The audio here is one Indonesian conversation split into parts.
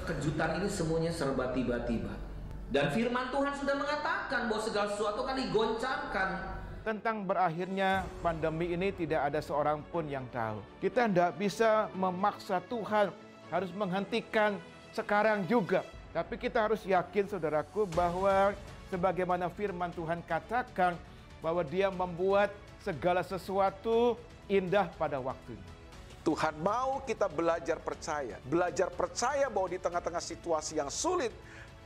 kejutan ini semuanya serba tiba-tiba. Dan firman Tuhan sudah mengatakan bahwa segala sesuatu akan digoncangkan. Tentang berakhirnya pandemi ini tidak ada seorang pun yang tahu. Kita tidak bisa memaksa Tuhan harus menghentikan sekarang juga. Tapi kita harus yakin, saudaraku, bahwa sebagaimana firman Tuhan katakan bahwa Dia membuat segala sesuatu indah pada waktunya. Tuhan mau kita belajar percaya bahwa di tengah-tengah situasi yang sulit,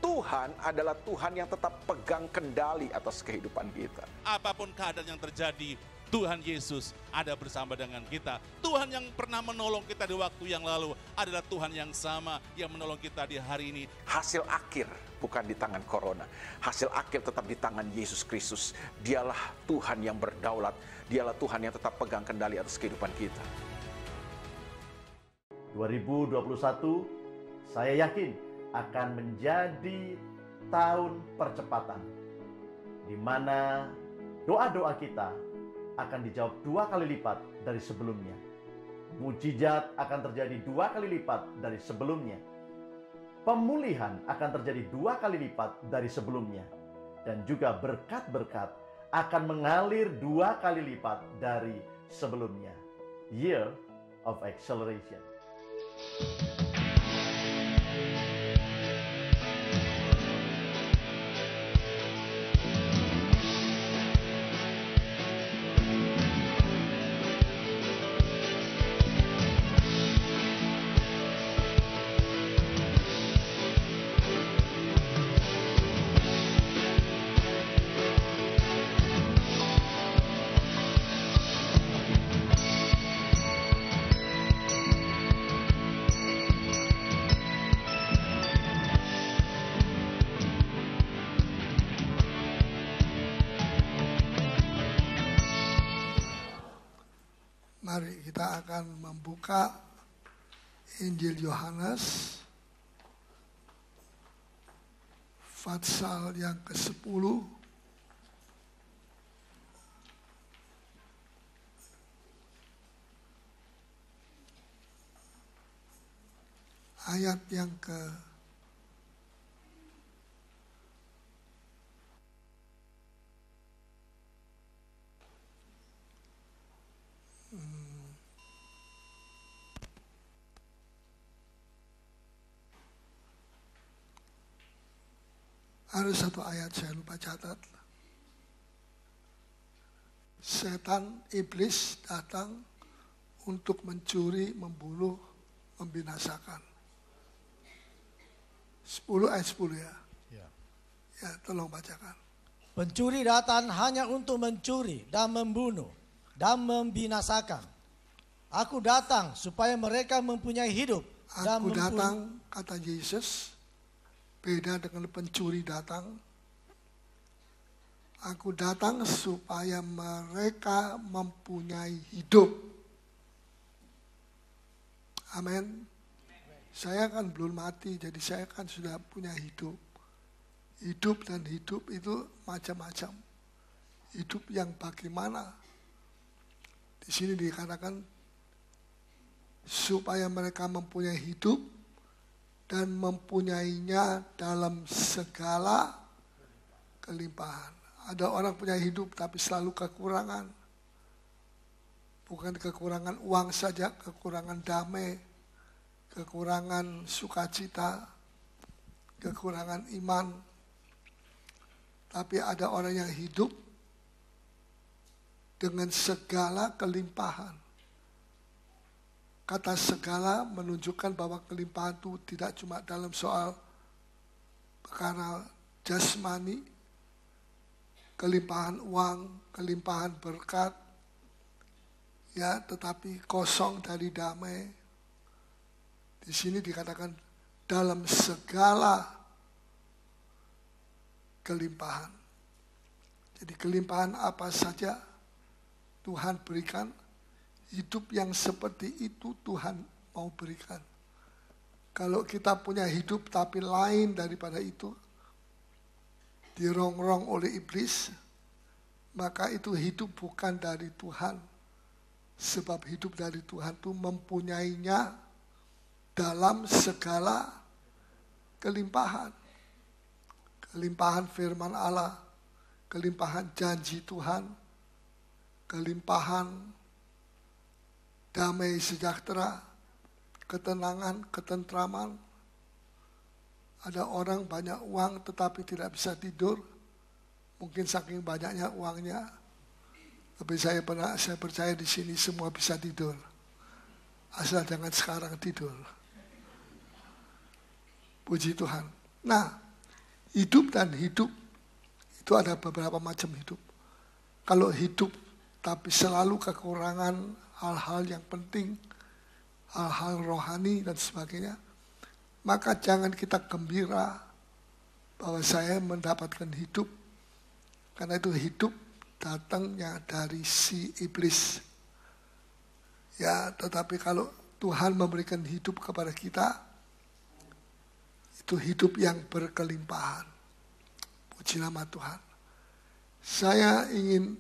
Tuhan adalah Tuhan yang tetap pegang kendali atas kehidupan kita. Apapun keadaan yang terjadi, Tuhan Yesus ada bersama dengan kita. Tuhan yang pernah menolong kita di waktu yang lalu adalah Tuhan yang sama yang menolong kita di hari ini. Hasil akhir bukan di tangan corona. Hasil akhir tetap di tangan Yesus Kristus. Dialah Tuhan yang berdaulat. Dialah Tuhan yang tetap pegang kendali atas kehidupan kita. 2021, saya yakin akan menjadi tahun percepatan, di mana doa-doa kita akan dijawab 2 kali lipat dari sebelumnya. Mujizat akan terjadi 2 kali lipat dari sebelumnya. Pemulihan akan terjadi 2 kali lipat dari sebelumnya. Dan juga berkat-berkat akan mengalir 2 kali lipat dari sebelumnya. Year of Acceleration. Mari kita akan membuka Injil Yohanes pasal yang ke-10 ayat yang ke ada satu ayat saya lupa catat. Setan, iblis datang untuk mencuri, membunuh, membinasakan. 10 ayat 10 ya. Ya, tolong bacakan. Pencuri datang hanya untuk mencuri dan membunuh dan membinasakan. Aku datang supaya mereka mempunyai hidup. Aku datang, kata Yesus. Beda dengan pencuri datang. Aku datang supaya mereka mempunyai hidup. Amin. Saya kan belum mati, jadi saya kan sudah punya hidup. Hidup dan hidup itu macam-macam. Hidup yang bagaimana? Di sini dikatakan supaya mereka mempunyai hidup dan mempunyainya dalam segala kelimpahan. Ada orang punya hidup tapi selalu kekurangan. Bukan kekurangan uang saja, kekurangan damai, kekurangan sukacita, kekurangan iman. Tapi ada orang yang hidup dengan segala kelimpahan. Kata segala menunjukkan bahwa kelimpahan itu tidak cuma dalam soal perkara jasmani, kelimpahan uang, kelimpahan berkat, ya, tetapi kosong dari damai. Di sini dikatakan dalam segala kelimpahan. Jadi kelimpahan apa saja Tuhan berikan. Hidup yang seperti itu Tuhan mau berikan. Kalau kita punya hidup tapi lain daripada itu, dirongrong oleh iblis, maka itu hidup bukan dari Tuhan. Sebab hidup dari Tuhan itu mempunyainya dalam segala kelimpahan. Kelimpahan firman Allah, kelimpahan janji Tuhan, kelimpahan damai sejahtera, ketenangan, ketentraman. Ada orang banyak uang tetapi tidak bisa tidur, mungkin saking banyaknya uangnya. Tapi saya percaya di sini semua bisa tidur, asal jangan sekarang tidur. Puji Tuhan. Nah, hidup dan hidup itu ada beberapa macam hidup. Kalau hidup tapi selalu kekurangan hal-hal yang penting, hal-hal rohani dan sebagainya, maka jangan kita gembira bahwa saya mendapatkan hidup, karena itu hidup datangnya dari si iblis. Ya, tetapi kalau Tuhan memberikan hidup kepada kita, itu hidup yang berkelimpahan. Puji nama Tuhan. Saya ingin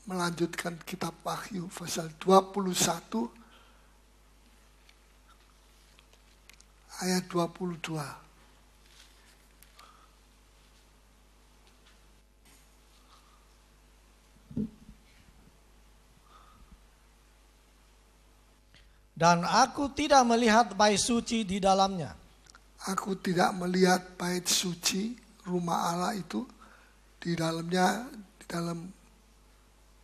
melanjutkan kitab Wahyu pasal 21 ayat 22. Dan aku tidak melihat bait suci di dalamnya. Aku tidak melihat bait suci, rumah Allah itu di dalamnya, di dalam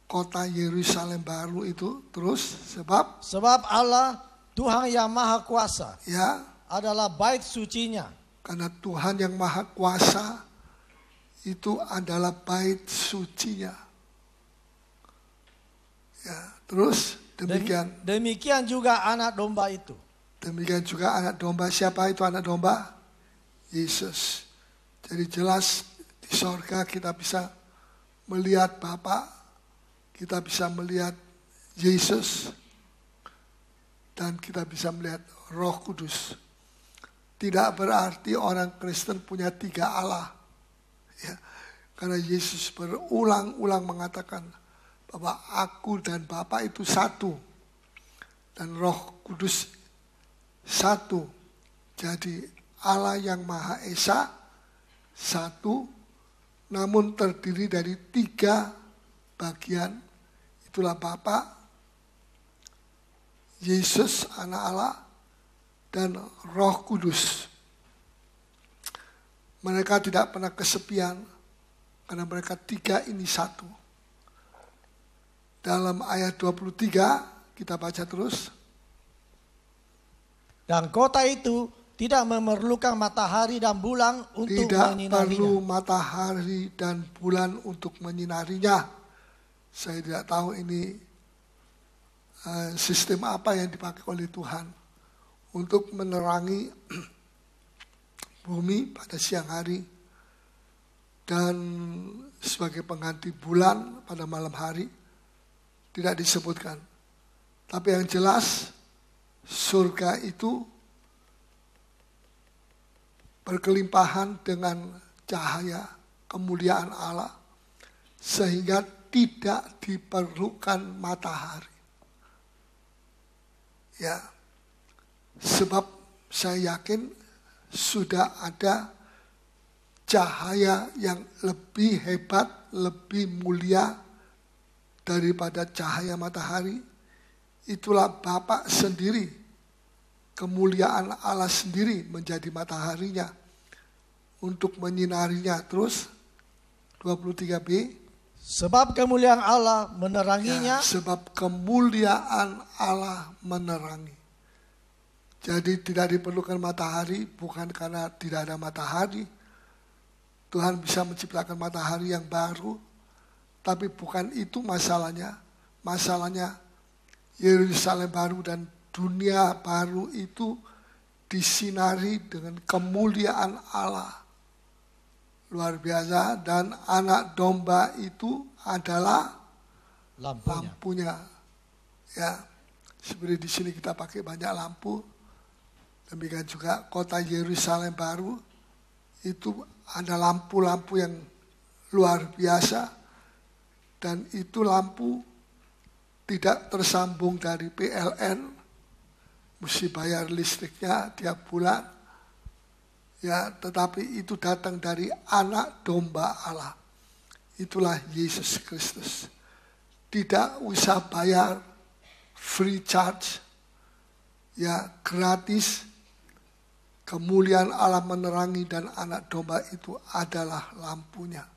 kota Yerusalem baru itu. Terus sebab Allah Tuhan yang maha kuasa, ya, adalah bait sucinya. Karena Tuhan yang maha kuasa itu adalah bait sucinya. Ya, terus demikian juga anak domba itu. Demikian juga anak domba. Siapa itu anak domba? Yesus. Jadi jelas di sorga kita bisa melihat Bapa, kita bisa melihat Yesus, dan kita bisa melihat Roh Kudus. Tidak berarti orang Kristen punya 3 Allah. Ya, karena Yesus berulang-ulang mengatakan bahwa aku dan Bapa itu satu. Dan Roh Kudus satu. Jadi Allah yang Maha Esa satu, namun terdiri dari 3 bagian. Itulah Bapa, Yesus anak Allah, dan Roh Kudus. Mereka tidak pernah kesepian karena mereka 3 ini satu. Dalam ayat 23 kita baca terus. Dan kota itu tidak memerlukan matahari dan bulan untuk menyinarinya. Tidak perlu matahari dan bulan untuk menyinarinya. Saya tidak tahu ini sistem apa yang dipakai oleh Tuhan untuk menerangi bumi pada siang hari dan sebagai pengganti bulan pada malam hari. Tidak disebutkan. Tapi yang jelas surga itu berkelimpahan dengan cahaya kemuliaan Allah sehingga tidak diperlukan matahari. Ya, sebab saya yakin sudah ada cahaya yang lebih hebat, lebih mulia daripada cahaya matahari. Itulah Bapa sendiri, kemuliaan Allah sendiri menjadi mataharinya untuk menyinarinya. Terus 23b. Sebab kemuliaan Allah meneranginya. Ya, sebab kemuliaan Allah menerangi. Jadi tidak diperlukan matahari bukan karena tidak ada matahari. Tuhan bisa menciptakan matahari yang baru. Tapi bukan itu masalahnya. Masalahnya Yerusalem baru dan dunia baru itu disinari dengan kemuliaan Allah. Luar biasa. Dan anak domba itu adalah lampunya. Ya, seperti di sini kita pakai banyak lampu. Demikian juga kota Yerusalem baru itu ada lampu-lampu yang luar biasa. Dan itu lampu tidak tersambung dari PLN, mesti bayar listriknya tiap bulan. Ya, tetapi itu datang dari anak domba Allah. Itulah Yesus Kristus. Tidak usah bayar, free charge, ya gratis. Kemuliaan Allah menerangi dan anak domba itu adalah lampunya.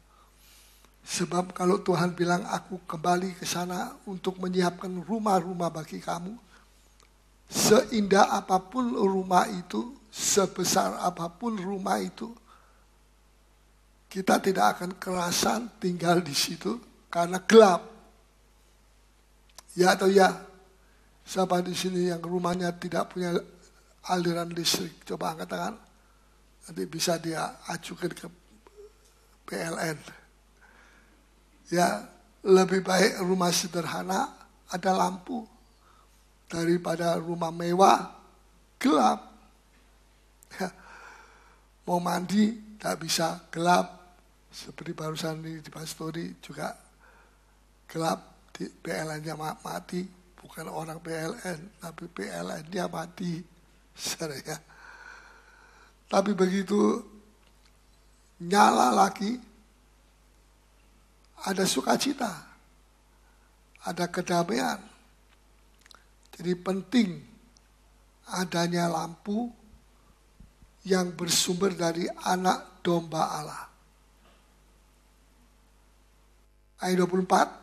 Sebab kalau Tuhan bilang aku kembali ke sana untuk menyiapkan rumah-rumah bagi kamu, seindah apapun rumah itu, sebesar apapun rumah itu, kita tidak akan kerasan tinggal di situ karena gelap. Ya atau ya? Siapa di sini yang rumahnya tidak punya aliran listrik? Coba angkat tangan. Nanti bisa dia ajukan ke PLN. Ya, lebih baik rumah sederhana ada lampu daripada rumah mewah gelap. Ya, mau mandi tak bisa, gelap. Seperti barusan di pastori juga gelap, di PLN-nya mati. Bukan orang PLN, tapi PLN-nya mati. Ya. Tapi begitu nyala lagi, ada sukacita, ada kedamaian. Jadi penting adanya lampu yang bersumber dari anak domba Allah. Ayat 24.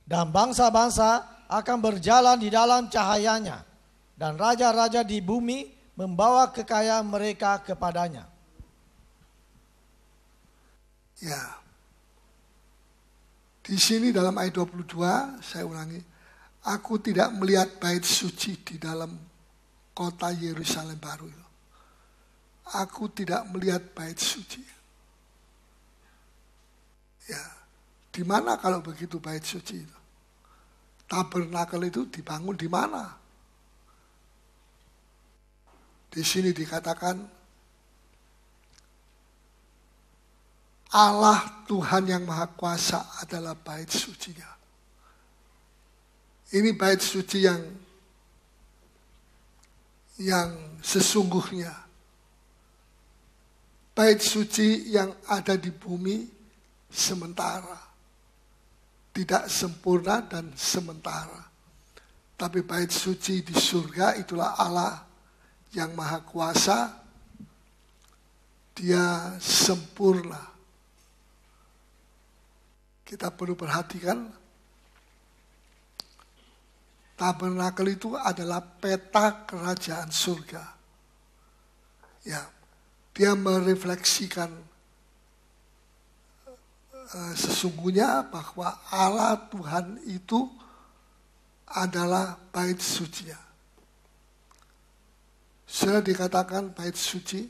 Dan bangsa-bangsa akan berjalan di dalam cahayanya, dan raja-raja di bumi membawa kekayaan mereka kepadanya. Ya. Di sini dalam ayat 22, saya ulangi. Aku tidak melihat bait suci di dalam kota Yerusalem baru. Aku tidak melihat bait suci. Ya. Di mana kalau begitu bait suci itu? Tabernakel itu dibangun di mana? Di sini dikatakan Allah Tuhan yang Maha Kuasa adalah bait sucinya. Ini bait suci yang sesungguhnya. Bait suci yang ada di bumi sementara. Tidak sempurna dan sementara. Tapi bait suci di surga itulah Allah yang Maha Kuasa. Dia sempurna. Kita perlu perhatikan, tabernakel itu adalah peta kerajaan surga. Ya, dia merefleksikan sesungguhnya bahwa Allah Tuhan itu adalah bait sucinya. Sudah dikatakan bait suci,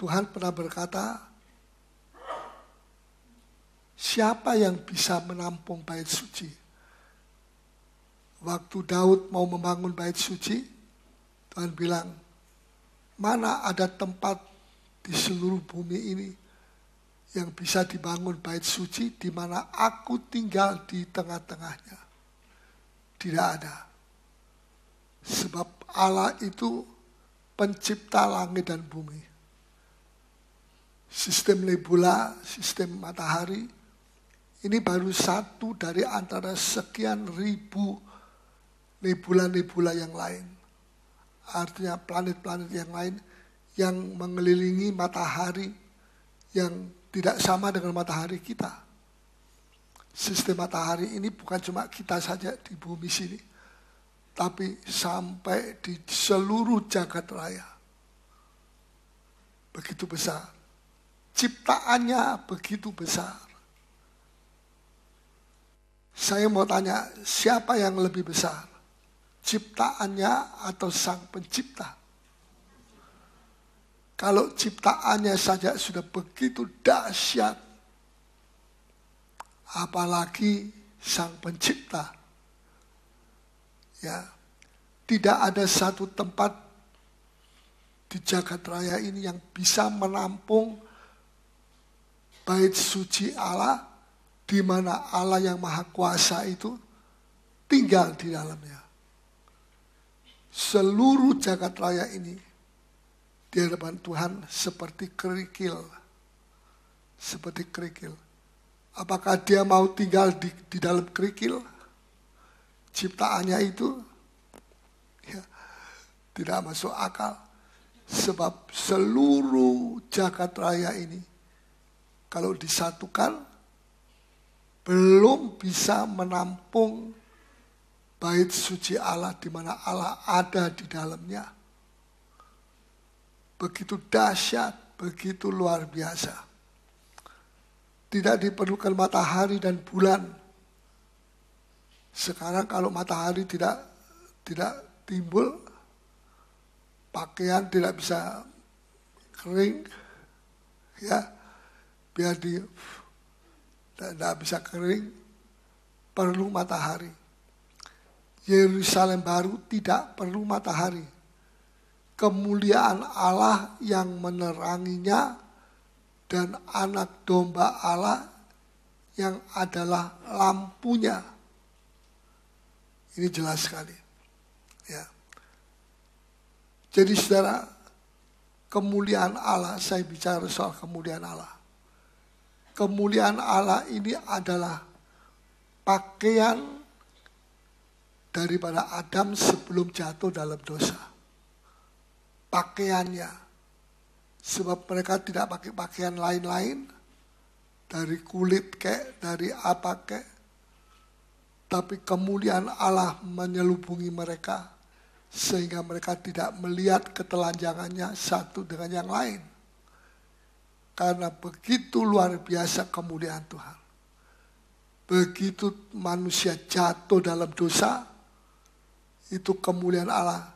Tuhan pernah berkata, siapa yang bisa menampung bait suci? Waktu Daud mau membangun bait suci, Tuhan bilang, mana ada tempat di seluruh bumi ini yang bisa dibangun bait suci di mana aku tinggal di tengah-tengahnya. Tidak ada. Sebab Allah itu pencipta langit dan bumi. Sistem nebula, sistem matahari, ini baru satu dari antara sekian ribu nebula-nebula yang lain. Artinya planet-planet yang lain yang mengelilingi matahari yang tidak sama dengan matahari kita. Sistem matahari ini bukan cuma kita saja di bumi sini, tapi sampai di seluruh jagat raya. Begitu besar. Ciptaannya begitu besar. Saya mau tanya, siapa yang lebih besar? Ciptaannya atau sang pencipta? Kalau ciptaannya saja sudah begitu dahsyat, apalagi sang pencipta. Ya, tidak ada satu tempat di jagat raya ini yang bisa menampung bait suci Allah, di mana Allah yang Maha Kuasa itu tinggal di dalamnya. seluruh jagat raya ini di hadapan Tuhan seperti kerikil. Seperti kerikil. Apakah dia mau tinggal di dalam kerikil? Ciptaannya itu ya, tidak masuk akal. Sebab seluruh jagat raya ini kalau disatukan belum bisa menampung bait suci Allah di mana Allah ada di dalamnya. Begitu dahsyat, begitu luar biasa. Tidak diperlukan matahari dan bulan. Sekarang kalau matahari tidak timbul, pakaian tidak bisa kering, ya, biar tidak bisa kering, perlu matahari. Yerusalem baru tidak perlu matahari. Kemuliaan Allah yang meneranginya dan anak domba Allah yang adalah lampunya. Ini jelas sekali. Ya. Jadi saudara, kemuliaan Allah, saya bicara soal kemuliaan Allah. Kemuliaan Allah ini adalah pakaian daripada Adam sebelum jatuh dalam dosa. Pakaiannya. Sebab mereka tidak pakai pakaian lain-lain. Dari kulit kek, dari apa kek. Tapi kemuliaan Allah menyelubungi mereka. Sehingga mereka tidak melihat ketelanjangannya satu dengan yang lain. Karena begitu luar biasa kemuliaan Tuhan. Begitu manusia jatuh dalam dosa, itu kemuliaan Allah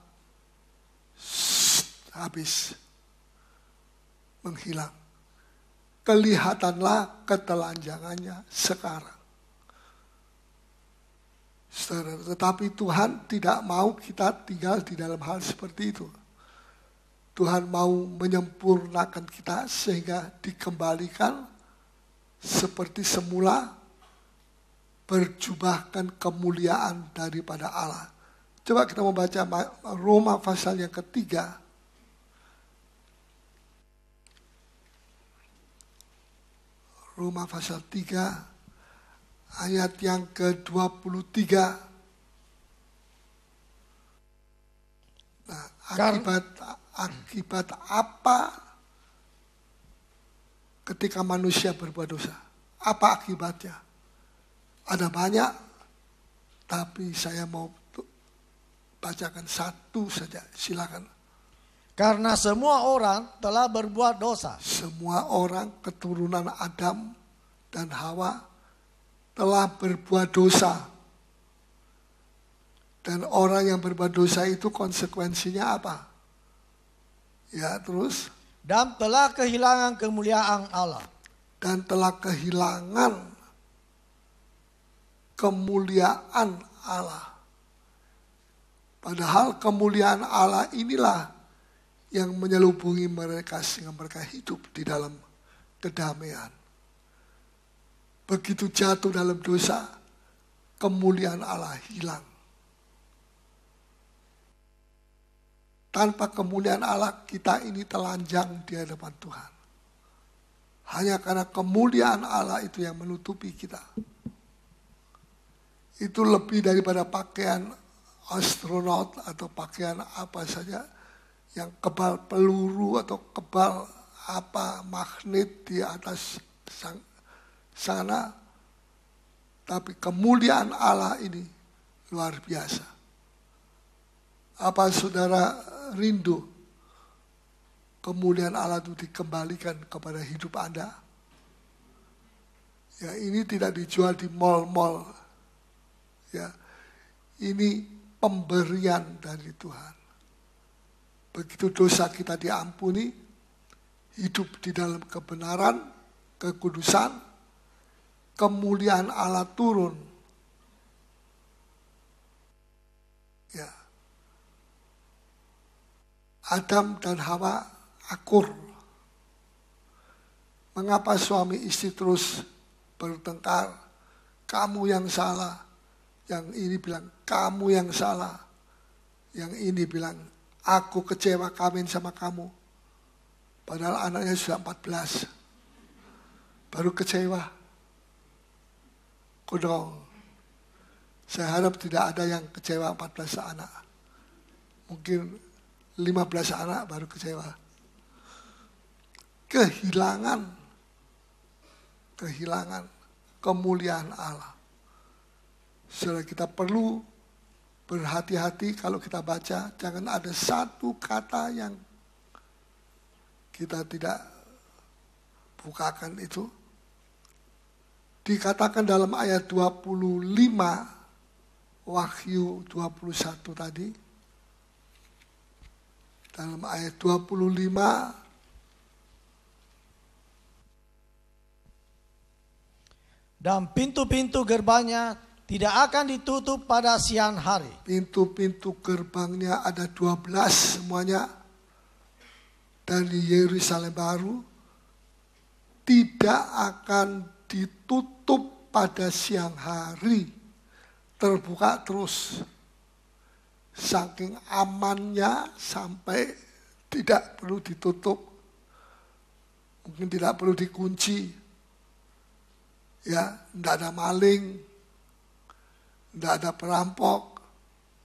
habis, menghilang. Kelihatanlah ketelanjangannya sekarang. Saudara, tetapi Tuhan tidak mau kita tinggal di dalam hal seperti itu. Tuhan mau menyempurnakan kita sehingga dikembalikan seperti semula, berjubahkan kemuliaan daripada Allah. Coba kita membaca Roma pasal yang ketiga. Roma pasal 3 ayat yang ke-23. Nah, akibat apa ketika manusia berbuat dosa? Apa akibatnya? Ada banyak, tapi saya mau bacakan satu saja, silakan. Karena semua orang telah berbuat dosa. Semua orang keturunan Adam dan Hawa telah berbuat dosa. Dan orang yang berbuat dosa itu konsekuensinya apa? Ya, terus. Dan telah kehilangan kemuliaan Allah. Dan telah kehilangan kemuliaan Allah. Padahal kemuliaan Allah inilah yang menyelubungi mereka sehingga mereka hidup di dalam kedamaian. Begitu jatuh dalam dosa, kemuliaan Allah hilang. Tanpa kemuliaan Allah, kita ini telanjang di hadapan Tuhan. Hanya karena kemuliaan Allah itu yang menutupi kita. Itu lebih daripada pakaian astronot atau pakaian apa saja yang kebal peluru atau kebal apa magnet di atas sana. Tapi kemuliaan Allah ini luar biasa. Apa saudara rindu kemuliaan Allah itu dikembalikan kepada hidup Anda? Ya, ini tidak dijual di mal-mal. Ya, ini pemberian dari Tuhan. Begitu dosa kita diampuni, hidup di dalam kebenaran, kekudusan, kemuliaan Allah turun. Ya. Adam dan Hawa akur. Mengapa suami istri terus bertengkar? Kamu yang salah. Yang ini bilang, kamu yang salah. Yang ini bilang, aku kecewa kawin sama kamu. Padahal anaknya sudah 14. Baru kecewa. Kodong. Saya harap tidak ada yang kecewa 14 anak. Mungkin 15 anak baru kecewa. Kehilangan kemuliaan Allah. Saudara, kita perlu berhati-hati kalau kita baca, jangan ada satu kata yang kita tidak bukakan itu. Dikatakan dalam ayat 25, Wahyu 21 tadi. Dalam ayat 25, dan pintu-pintu gerbangnya tidak akan ditutup pada siang hari. Pintu-pintu gerbangnya ada 12 semuanya. Dari Yerusalem baru. Tidak akan ditutup pada siang hari. Terbuka terus. Saking amannya sampai tidak perlu ditutup. Mungkin tidak perlu dikunci. Ya, tidak ada maling. Tidak ada perampok,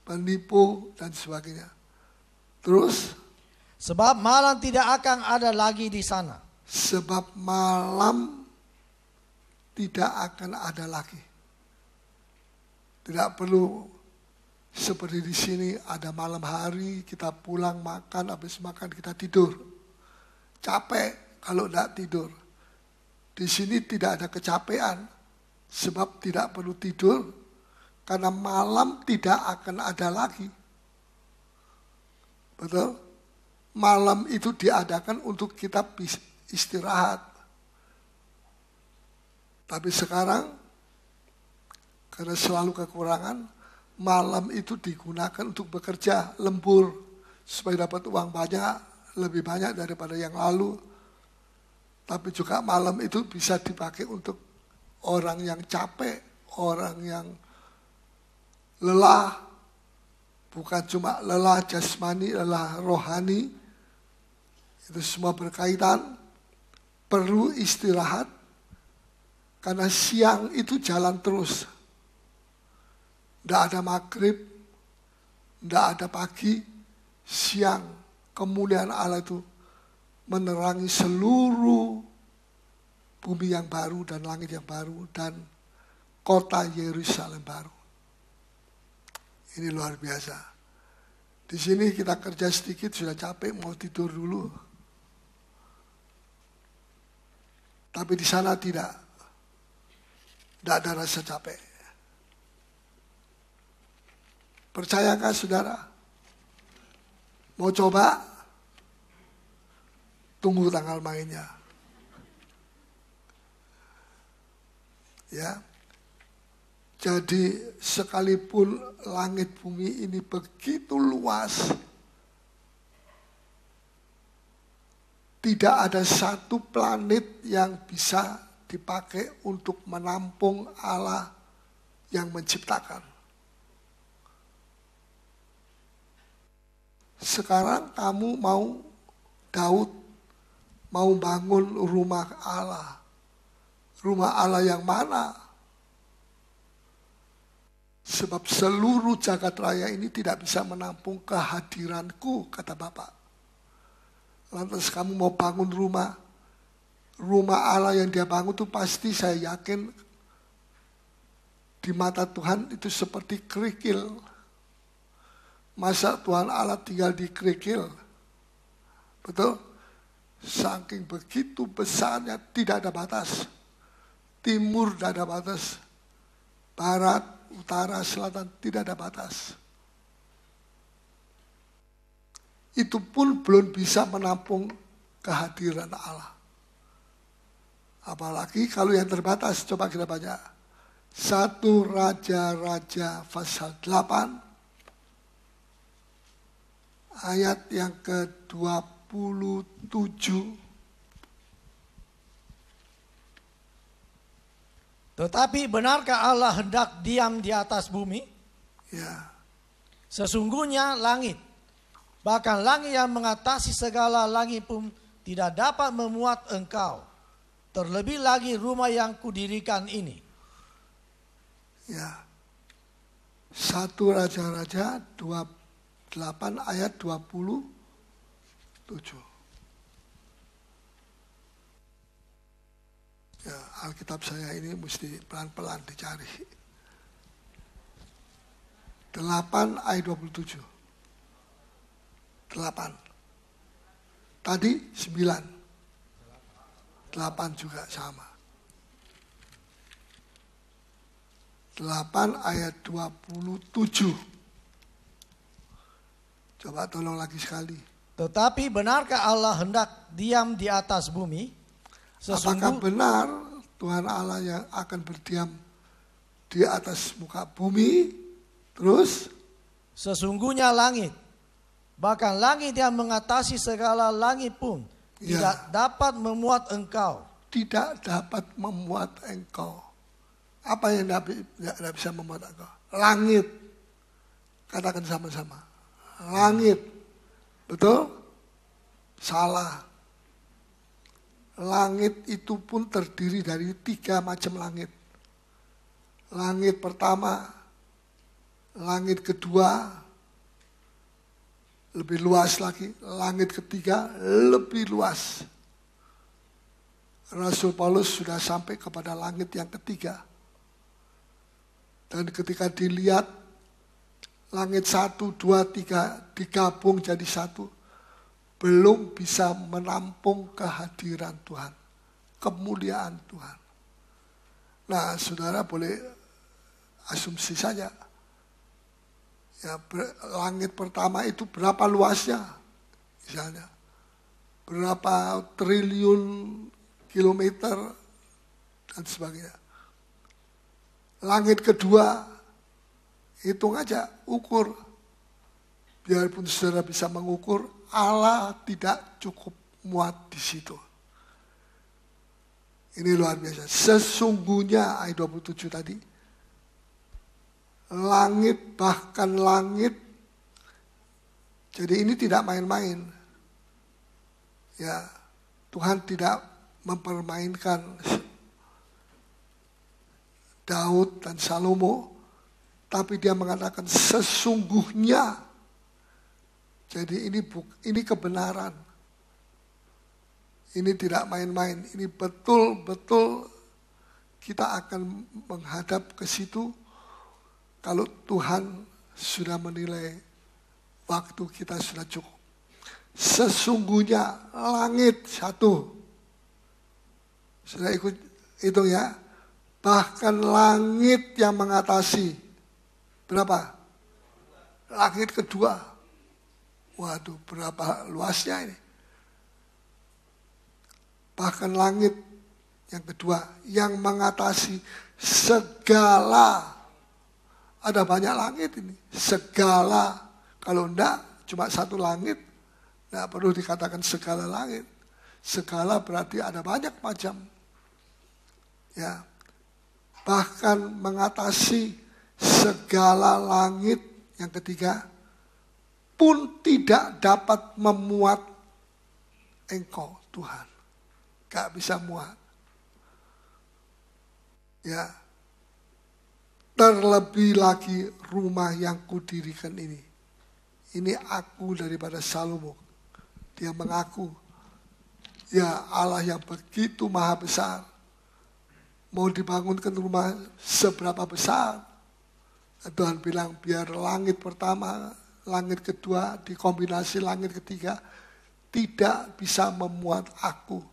penipu, dan sebagainya. Terus? Sebab malam tidak akan ada lagi di sana. Sebab malam tidak akan ada lagi. Tidak perlu seperti di sini ada malam hari, kita pulang makan, habis makan kita tidur. Capek kalau tidak tidur. Di sini tidak ada kecapean, sebab tidak perlu tidur, karena malam tidak akan ada lagi. Betul? Malam itu diadakan untuk kita istirahat. Tapi sekarang, karena selalu kekurangan, malam itu digunakan untuk bekerja, lembur, supaya dapat uang banyak, lebih banyak daripada yang lalu. Tapi juga malam itu bisa dipakai untuk orang yang capek, orang yang lelah, bukan cuma lelah jasmani, lelah rohani, itu semua berkaitan, perlu istirahat, karena siang itu jalan terus. Tidak ada maghrib, tidak ada pagi, siang, kemuliaan Allah itu menerangi seluruh bumi yang baru dan langit yang baru dan kota Yerusalem baru. Ini luar biasa. Di sini kita kerja sedikit sudah capek, mau tidur dulu. Tapi di sana tidak ada rasa capek. Percayakah saudara? Mau coba? Tunggu tanggal mainnya. Ya. Jadi sekalipun langit bumi ini begitu luas, tidak ada satu planet yang bisa dipakai untuk menampung Allah yang menciptakan. Sekarang kamu Daud mau bangun rumah Allah. Rumah Allah yang mana? Sebab seluruh jagat raya ini tidak bisa menampung kehadiranku, kata Bapak. Lantas kamu mau bangun rumah. Rumah Allah yang dia bangun itu pasti saya yakin di mata Tuhan itu seperti kerikil. Masa Tuhan Allah tinggal di kerikil? Betul? Saking begitu besarnya tidak ada batas. Timur tidak ada batas. Barat, utara, selatan tidak ada batas. Itu pun belum bisa menampung kehadiran Allah. Apalagi kalau yang terbatas, coba kita baca. 1 Raja-Raja pasal 8. Ayat yang ke-27. Tetapi benarkah Allah hendak diam di atas bumi? Ya. Sesungguhnya langit, bahkan langit yang mengatasi segala langit pun tidak dapat memuat engkau. Terlebih lagi rumah yang kudirikan ini. Ya. 1 Raja-Raja 28 ayat 27. Ya, Alkitab saya ini mesti pelan-pelan dicari. 8 ayat 27. 8. Tadi 9. 8 juga sama. 8 ayat 27. Coba tolong lagi sekali. Tetapi benarkah Allah hendak diam di atas bumi? Apakah benar Tuhan Allah yang akan berdiam di atas muka bumi? Terus? Sesungguhnya langit, bahkan langit yang mengatasi segala langit pun tidak dapat memuat engkau. Tidak dapat memuat engkau. Apa yang tidak bisa memuat engkau? Langit. Katakan sama-sama. Langit. Betul? Salah. Langit itu pun terdiri dari 3 macam langit. Langit pertama, langit kedua, lebih luas lagi. Langit ketiga, lebih luas. Rasul Paulus sudah sampai kepada langit yang ketiga. Dan ketika dilihat, langit 1, 2, 3 digabung jadi satu, belum bisa menampung kehadiran Tuhan, kemuliaan Tuhan. Nah, saudara boleh asumsi saja. Ya, langit pertama itu berapa luasnya? Misalnya, berapa triliun kilometer dan sebagainya. Langit kedua, hitung aja, ukur. Biarpun saudara bisa mengukur, Allah tidak cukup muat di situ. Ini luar biasa. Sesungguhnya ayat 27 tadi, langit, bahkan langit. Jadi ini tidak main-main. Ya, Tuhan tidak mempermainkan Daud dan Salomo, tapi dia mengatakan sesungguhnya. Jadi ini kebenaran. Ini tidak main-main. Ini betul-betul kita akan menghadap ke situ. Kalau Tuhan sudah menilai waktu kita sudah cukup. Sesungguhnya langit 1. Sudah ikut hitung ya. Bahkan langit yang mengatasi. Berapa? Langit kedua. Waduh, berapa luasnya ini. Bahkan langit yang kedua. Yang mengatasi segala. Ada banyak langit ini. Segala. Kalau enggak, cuma satu langit. Enggak perlu dikatakan segala langit. Segala berarti ada banyak macam. Ya. Bahkan mengatasi segala langit. Yang ketiga. Pun tidak dapat memuat engkau, Tuhan. Enggak bisa muat. Ya. Terlebih lagi rumah yang kudirikan ini. Ini aku daripada Salomo. Dia mengaku, ya Allah yang begitu maha besar. Mau dibangunkan rumah seberapa besar? Tuhan bilang biar langit pertama, langit kedua, dikombinasi langit ketiga. Tidak bisa memuat aku.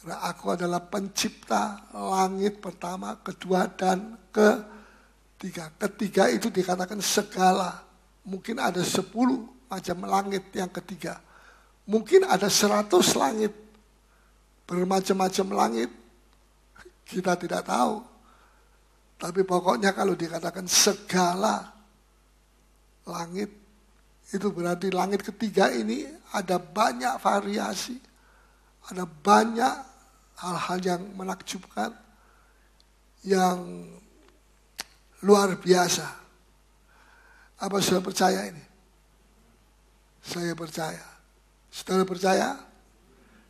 Karena aku adalah pencipta langit pertama, kedua, dan ketiga. Ketiga itu dikatakan segala. Mungkin ada 10 macam langit yang ketiga. Mungkin ada 100 langit. Bermacam-macam langit. Kita tidak tahu. Tapi pokoknya kalau dikatakan segala langit, itu berarti langit ketiga ini ada banyak variasi. Ada banyak hal-hal yang menakjubkan, yang luar biasa. Apa saudara percaya ini? Saya percaya. Saudara percaya?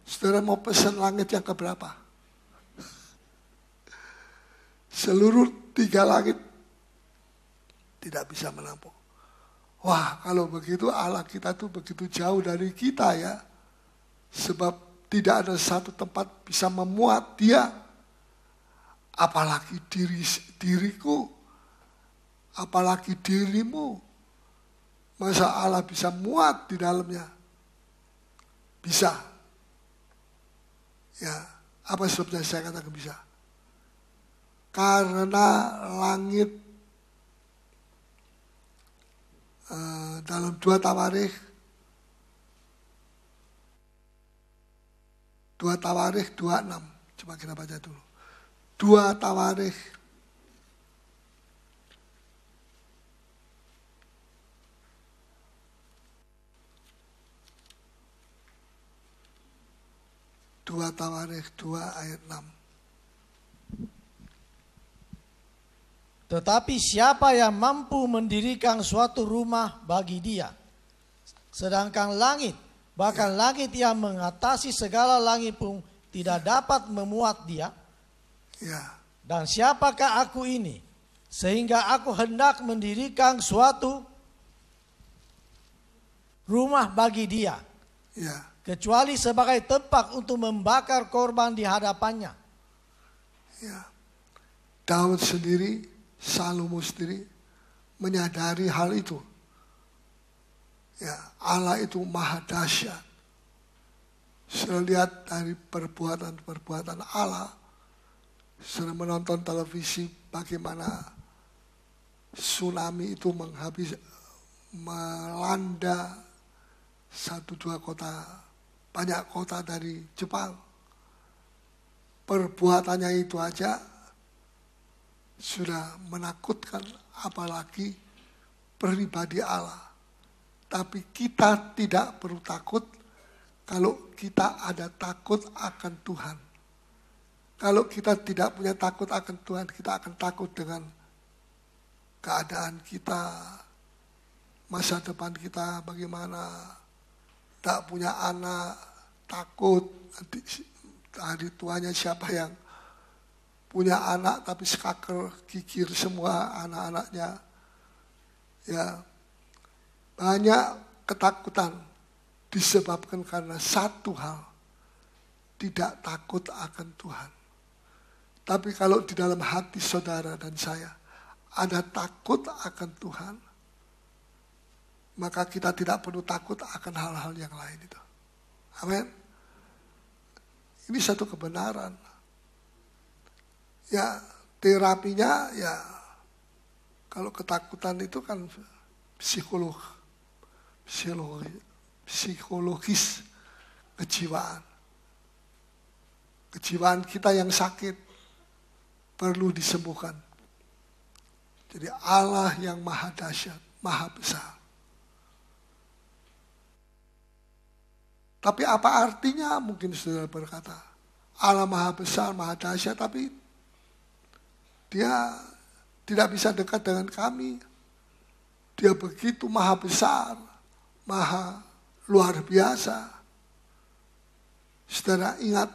Saudara mau pesan langit yang keberapa? Seluruh 3 langit tidak bisa menampung. Wah, kalau begitu Allah kita tuh begitu jauh dari kita ya. Sebab tidak ada satu tempat bisa memuat dia. Apalagi diriku, apalagi dirimu. Masa Allah bisa muat di dalamnya? Bisa. Ya, apa sebabnya saya katakan bisa? Karena langit dalam 2 Tawarikh 2:6. Coba kita baca dulu. 2 Tawarikh 2 ayat 6. Tetapi siapa yang mampu mendirikan suatu rumah bagi dia, sedangkan langit, bahkan langit yang mengatasi segala langit pun tidak dapat memuat dia. Ya. Dan siapakah aku ini, sehingga aku hendak mendirikan suatu rumah bagi dia, Ya. kecuali sebagai tempat untuk membakar korban di hadapannya. Ya. Daud sendiri, Salomo sendiri menyadari hal itu. Ya, Allah itu maha dahsyat. Saya lihat dari perbuatan-perbuatan Allah, saya menonton televisi bagaimana tsunami itu melanda 1-2 kota, banyak kota dari Jepang. Perbuatannya itu aja sudah menakutkan, apalagi pribadi Allah. Tapi kita tidak perlu takut kalau kita ada takut akan Tuhan. Kalau kita tidak punya takut akan Tuhan, kita akan takut dengan keadaan kita, masa depan kita bagaimana, tak punya anak, takut hari tuanya siapa yang punya anak tapi sekaker kikir semua anak-anaknya. Ya, banyak ketakutan disebabkan karena satu hal, tidak takut akan Tuhan. Tapi kalau di dalam hati saudara dan saya ada takut akan Tuhan, maka kita tidak perlu takut akan hal-hal yang lain itu. Amin. Ini satu kebenaran. Ya, terapinya ya, kalau ketakutan itu kan psikologis, kejiwaan. Kejiwaan kita yang sakit perlu disembuhkan. Jadi Allah yang maha dahsyat, maha besar. Tapi apa artinya? Mungkin saudara berkata, Allah maha besar, maha dahsyat, tapi dia tidak bisa dekat dengan kami. Dia begitu maha besar, maha luar biasa. Saudara ingat,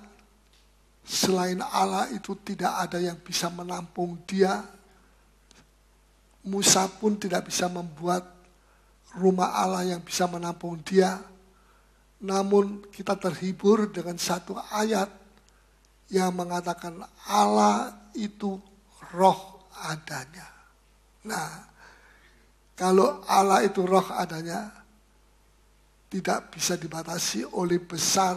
selain Allah itu tidak ada yang bisa menampung dia. Musa pun tidak bisa membuat rumah Allah yang bisa menampung dia. Namun kita terhibur dengan satu ayat yang mengatakan Allah itu roh adanya. Nah, kalau Allah itu roh adanya, tidak bisa dibatasi oleh besar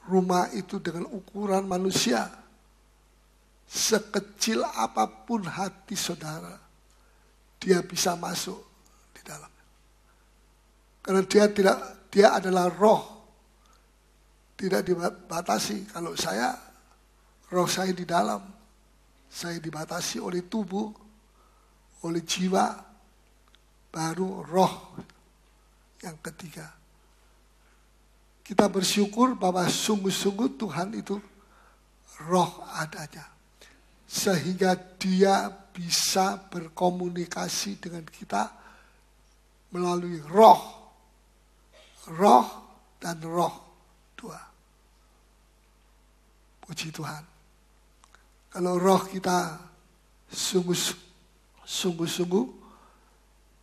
rumah itu dengan ukuran manusia. Sekecil apapun hati saudara, dia bisa masuk di dalam. Karena dia adalah roh, tidak dibatasi. Kalau saya, roh saya di dalam, saya dibatasi oleh tubuh, oleh jiwa, baru roh yang ketiga. Kita bersyukur bahwa sungguh-sungguh Tuhan itu roh adanya. Sehingga dia bisa berkomunikasi dengan kita melalui roh. Roh dan roh dua. Puji Tuhan. Kalau roh kita sungguh-sungguh,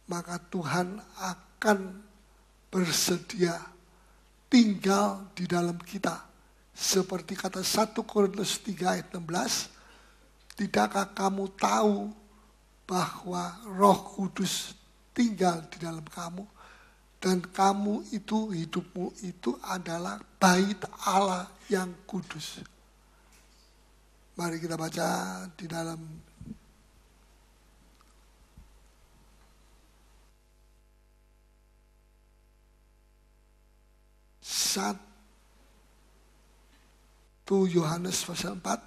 maka Tuhan akan bersedia tinggal di dalam kita. Seperti kata 1 Korintus 3 ayat 16, tidakkah kamu tahu bahwa Roh Kudus tinggal di dalam kamu dan kamu itu, hidupmu itu adalah bait Allah yang kudus. Mari kita baca di dalam Yohanes pasal 4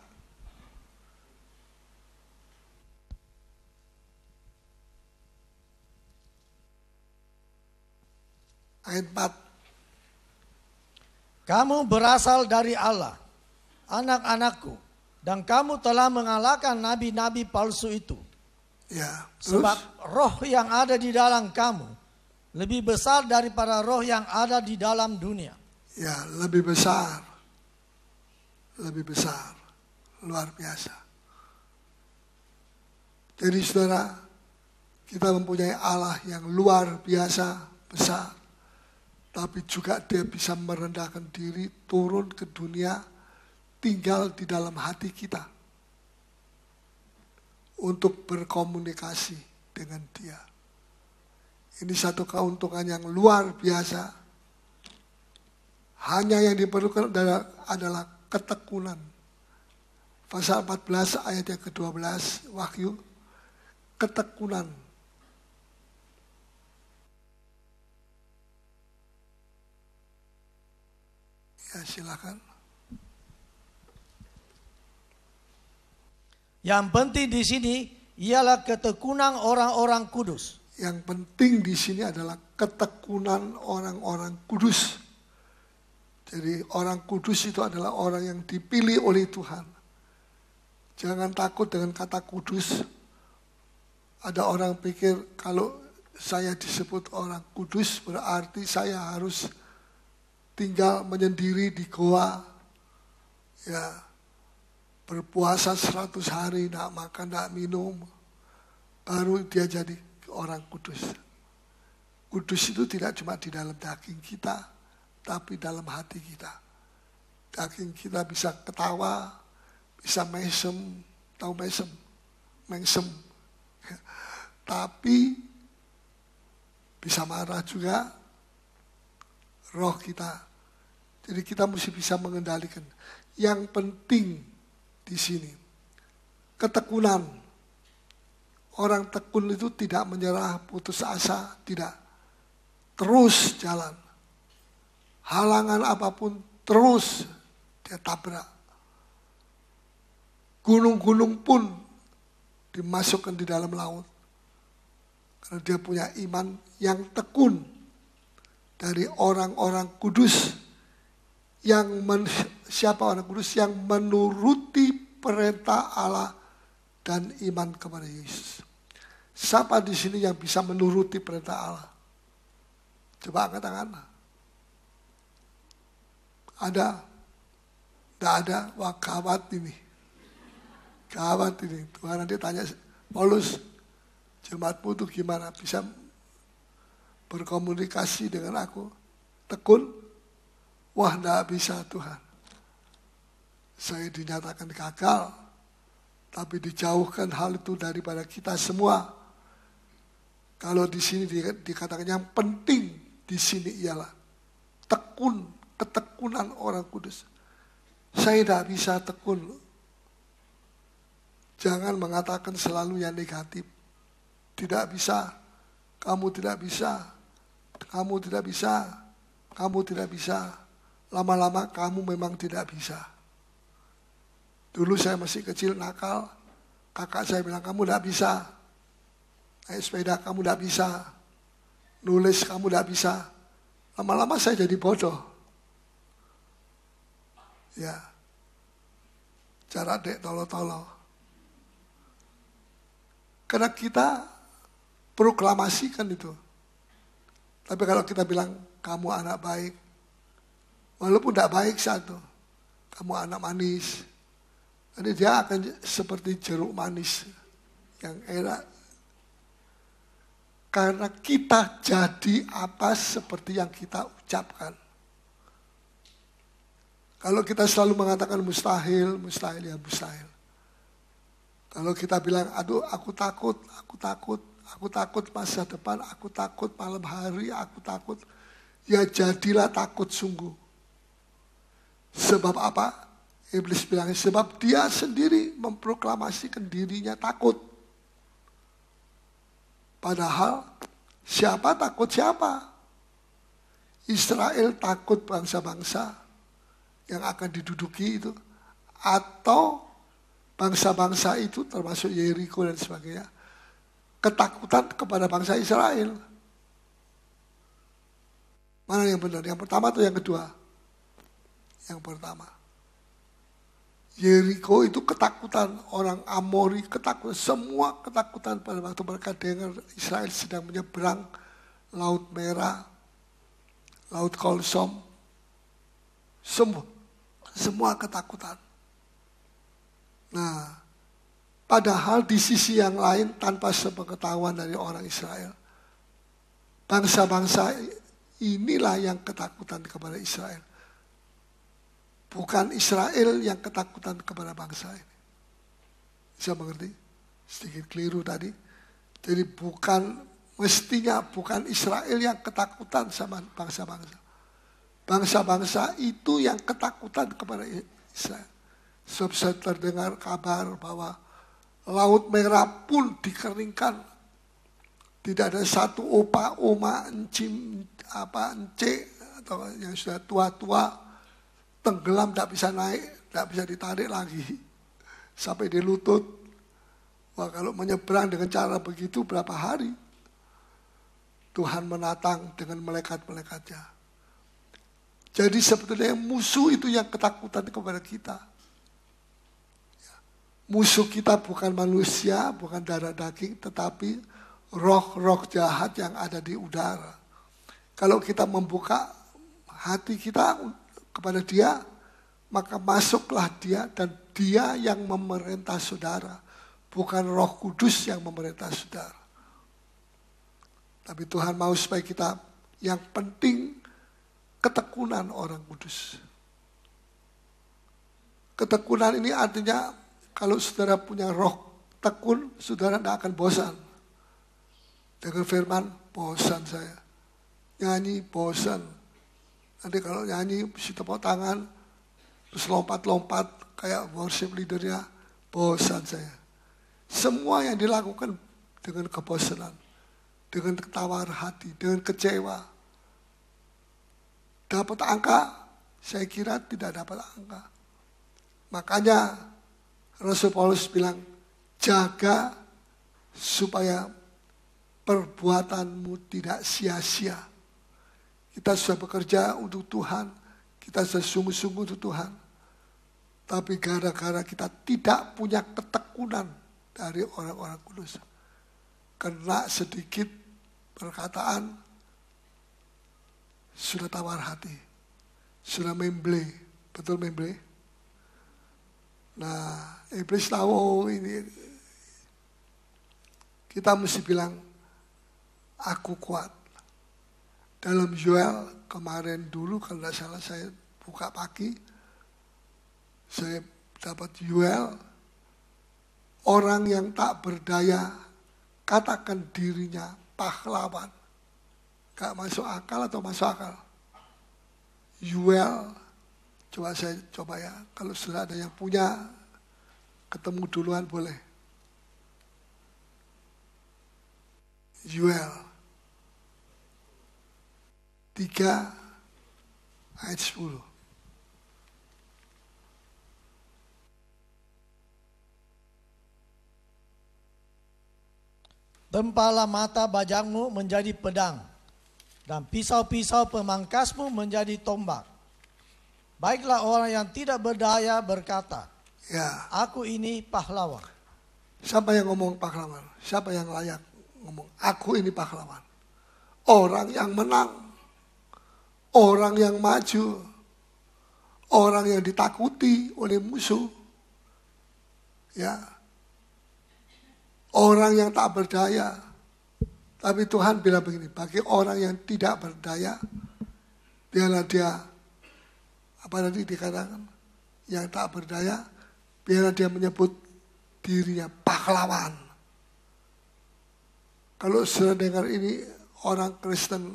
ayat 4. Kamu berasal dari Allah, anak-anakku, dan kamu telah mengalahkan nabi-nabi palsu itu. Ya, terus? Sebab roh yang ada di dalam kamu lebih besar daripada roh yang ada di dalam dunia. Ya, lebih besar. Lebih besar. Luar biasa. Jadi saudara, kita mempunyai Allah yang luar biasa besar. Tapi juga dia bisa merendahkan diri, turun ke dunia, tinggal di dalam hati kita. Untuk berkomunikasi dengan dia. Ini satu keuntungan yang luar biasa. Hanya yang diperlukan adalah ketekunan. Pasal 14 ayat yang ke-12 Wahyu, ketekunan. Ya, silakan. Yang penting di sini ialah ketekunan orang-orang kudus. Yang penting di sini adalah ketekunan orang-orang kudus. Jadi orang kudus itu adalah orang yang dipilih oleh Tuhan. Jangan takut dengan kata kudus. Ada orang pikir kalau saya disebut orang kudus berarti saya harus tinggal menyendiri di goa. Ya, berpuasa 100 hari, tidak makan, tidak minum. Baru dia jadi orang kudus. Kudus itu tidak cuma di dalam daging kita, tapi dalam hati kita. Daging kita bisa ketawa, bisa mesem, tahu mesem? Mengsem. Tapi bisa marah juga roh kita. Jadi kita mesti bisa mengendalikan. Yang penting di sini, ketekunan. Orang tekun itu tidak menyerah, putus asa, tidak. Terus jalan. Halangan apapun terus dia tabrak. Gunung-gunung pun dimasukkan di dalam laut. Karena dia punya iman yang tekun dari orang-orang kudus. Siapa orang kudus? Yang menuruti perintah Allah dan iman kepada Yesus. Siapa di sini yang bisa menuruti perintah Allah? Coba angkat tangan. Ada? Tidak ada? Wah, gawat ini. Gawat ini. Tuhan nanti tanya, Paulus, jemaatmu itu gimana? Bisa berkomunikasi dengan aku? Tekun? Wah, tidak bisa Tuhan. Saya dinyatakan gagal. Tapi dijauhkan hal itu daripada kita semua. Kalau di sini dikatakan yang penting di sini ialah tekun, ketekunan orang kudus. Saya tidak bisa tekun. Jangan mengatakan selalu yang negatif. Tidak bisa, kamu tidak bisa, kamu tidak bisa, kamu tidak bisa. Lama-lama kamu memang tidak bisa. Dulu saya masih kecil nakal, kakak saya bilang kamu tidak bisa. Naik sepeda kamu tidak bisa. Nulis kamu tidak bisa. Lama-lama saya jadi bodoh. Ya. Cara dek tolo-tolo. Karena kita proklamasikan itu. Tapi kalau kita bilang, kamu anak baik, walaupun tidak baik satu, kamu anak manis, nanti dia akan seperti jeruk manis yang enak. Karena kita jadi apa seperti yang kita ucapkan. Kalau kita selalu mengatakan mustahil, mustahil ya mustahil. Kalau kita bilang, aduh aku takut masa depan, aku takut malam hari, aku takut. Ya jadilah takut sungguh. Sebab apa? Iblis bilang, sebab dia sendiri memproklamasikan dirinya takut. Padahal siapa takut siapa? Israel takut bangsa-bangsa yang akan diduduki itu. Atau bangsa-bangsa itu termasuk Yeriko dan sebagainya. Ketakutan kepada bangsa Israel. Mana yang benar? Yang pertama atau yang kedua? Yang pertama. Yeriko itu ketakutan, orang Amori ketakutan, semua ketakutan pada waktu mereka dengar Israel sedang menyeberang Laut Merah, Laut Kolsom, semua ketakutan. Nah, padahal di sisi yang lain tanpa sepengetahuan dari orang Israel, bangsa-bangsa inilah yang ketakutan kepada Israel. Bukan Israel yang ketakutan kepada bangsa ini. Bisa mengerti? Sedikit keliru tadi. Jadi mestinya bukan Israel yang ketakutan sama bangsa-bangsa. Bangsa-bangsa itu yang ketakutan kepada Israel. Sebab saya terdengar kabar bahwa Laut Merah pun dikeringkan. Tidak ada satu opa, oma, encim, encik, atau yang sudah tua-tua, tenggelam, tidak bisa naik, tidak bisa ditarik lagi. Sampai di lutut. Wah, kalau menyeberang dengan cara begitu berapa hari? Tuhan menatang dengan malaikat-malaikatnya. Jadi sebetulnya musuh itu yang ketakutan kepada kita. Musuh kita bukan manusia, bukan darah daging, tetapi roh-roh jahat yang ada di udara. Kalau kita membuka hati kita kepada dia, maka masuklah dia dan dia yang memerintah saudara. Bukan Roh Kudus yang memerintah saudara. Tapi Tuhan mau supaya kita, yang penting ketekunan orang kudus. Ketekunan ini artinya kalau saudara punya roh tekun, saudara tidak akan bosan. Dengan firman, bosan saya. Nyanyi, bosan. Nanti kalau nyanyi, mesti tepuk tangan, terus lompat-lompat kayak worship leadernya, bosan saya. Semua yang dilakukan dengan kebosanan, dengan ketawar hati, dengan kecewa. Dapat angka, saya kira tidak dapat angka. Makanya Rasul Paulus bilang, jaga supaya perbuatanmu tidak sia-sia. Kita sudah bekerja untuk Tuhan, kita sudah sungguh-sungguh untuk Tuhan. Tapi gara-gara kita tidak punya ketekunan dari orang-orang kudus. Kena sedikit perkataan, sudah tawar hati, sudah memble, betul memble? Nah, iblis tahu ini. Kita mesti bilang, aku kuat. Dalam Yoel kemarin dulu, kalau tidak salah saya buka pagi, saya dapat Yoel, orang yang tak berdaya, katakan dirinya pahlawan. Gak masuk akal atau masuk akal? Yoel, coba ya, kalau sudah ada yang punya, ketemu duluan boleh. Yoel 3 ayat 10. Tempalah mata bajangmu menjadi pedang, dan pisau-pisau pemangkasmu menjadi tombak. Baiklah orang yang tidak berdaya berkata, ya, aku ini pahlawan. Siapa yang ngomong pahlawan? Siapa yang layak ngomong, aku ini pahlawan? Orang yang menang, orang yang maju, orang yang ditakuti oleh musuh, ya, orang yang tak berdaya. Tapi Tuhan bilang begini, bagi orang yang tidak berdaya, biarlah dia, apa tadi dikatakan, yang tak berdaya, biarlah dia menyebut dirinya pahlawan. Kalau sudah dengar ini, orang Kristen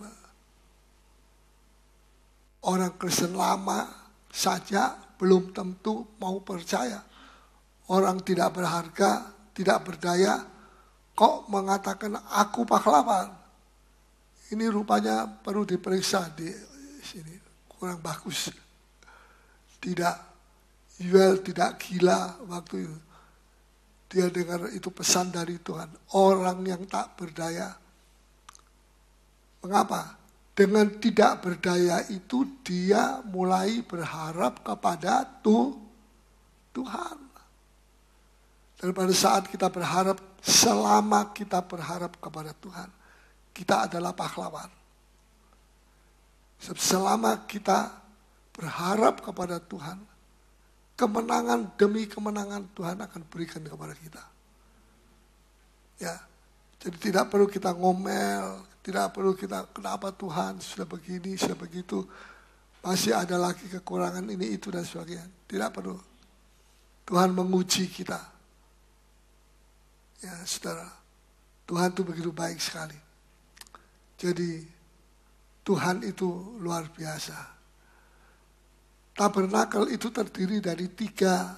lama saja belum tentu mau percaya. Orang tidak berharga, tidak berdaya, kok mengatakan aku pahlawan. Ini rupanya perlu diperiksa di sini, kurang bagus. Tidak, Yuel tidak gila waktu itu. Dia dengar itu pesan dari Tuhan. Orang yang tak berdaya. Mengapa? Dengan tidak berdaya itu dia mulai berharap kepada Tuhan. Dan pada saat kita berharap, selama kita berharap kepada Tuhan, kita adalah pahlawan. Selama kita berharap kepada Tuhan, kemenangan demi kemenangan Tuhan akan berikan kepada kita. Ya, jadi tidak perlu kita ngomel, tidak perlu kita, kenapa Tuhan sudah begini, sudah begitu, masih ada lagi kekurangan ini, itu, dan sebagainya. Tidak perlu. Tuhan menguji kita. Ya, saudara, Tuhan itu begitu baik sekali. Jadi, Tuhan itu luar biasa. Tabernakel itu terdiri dari tiga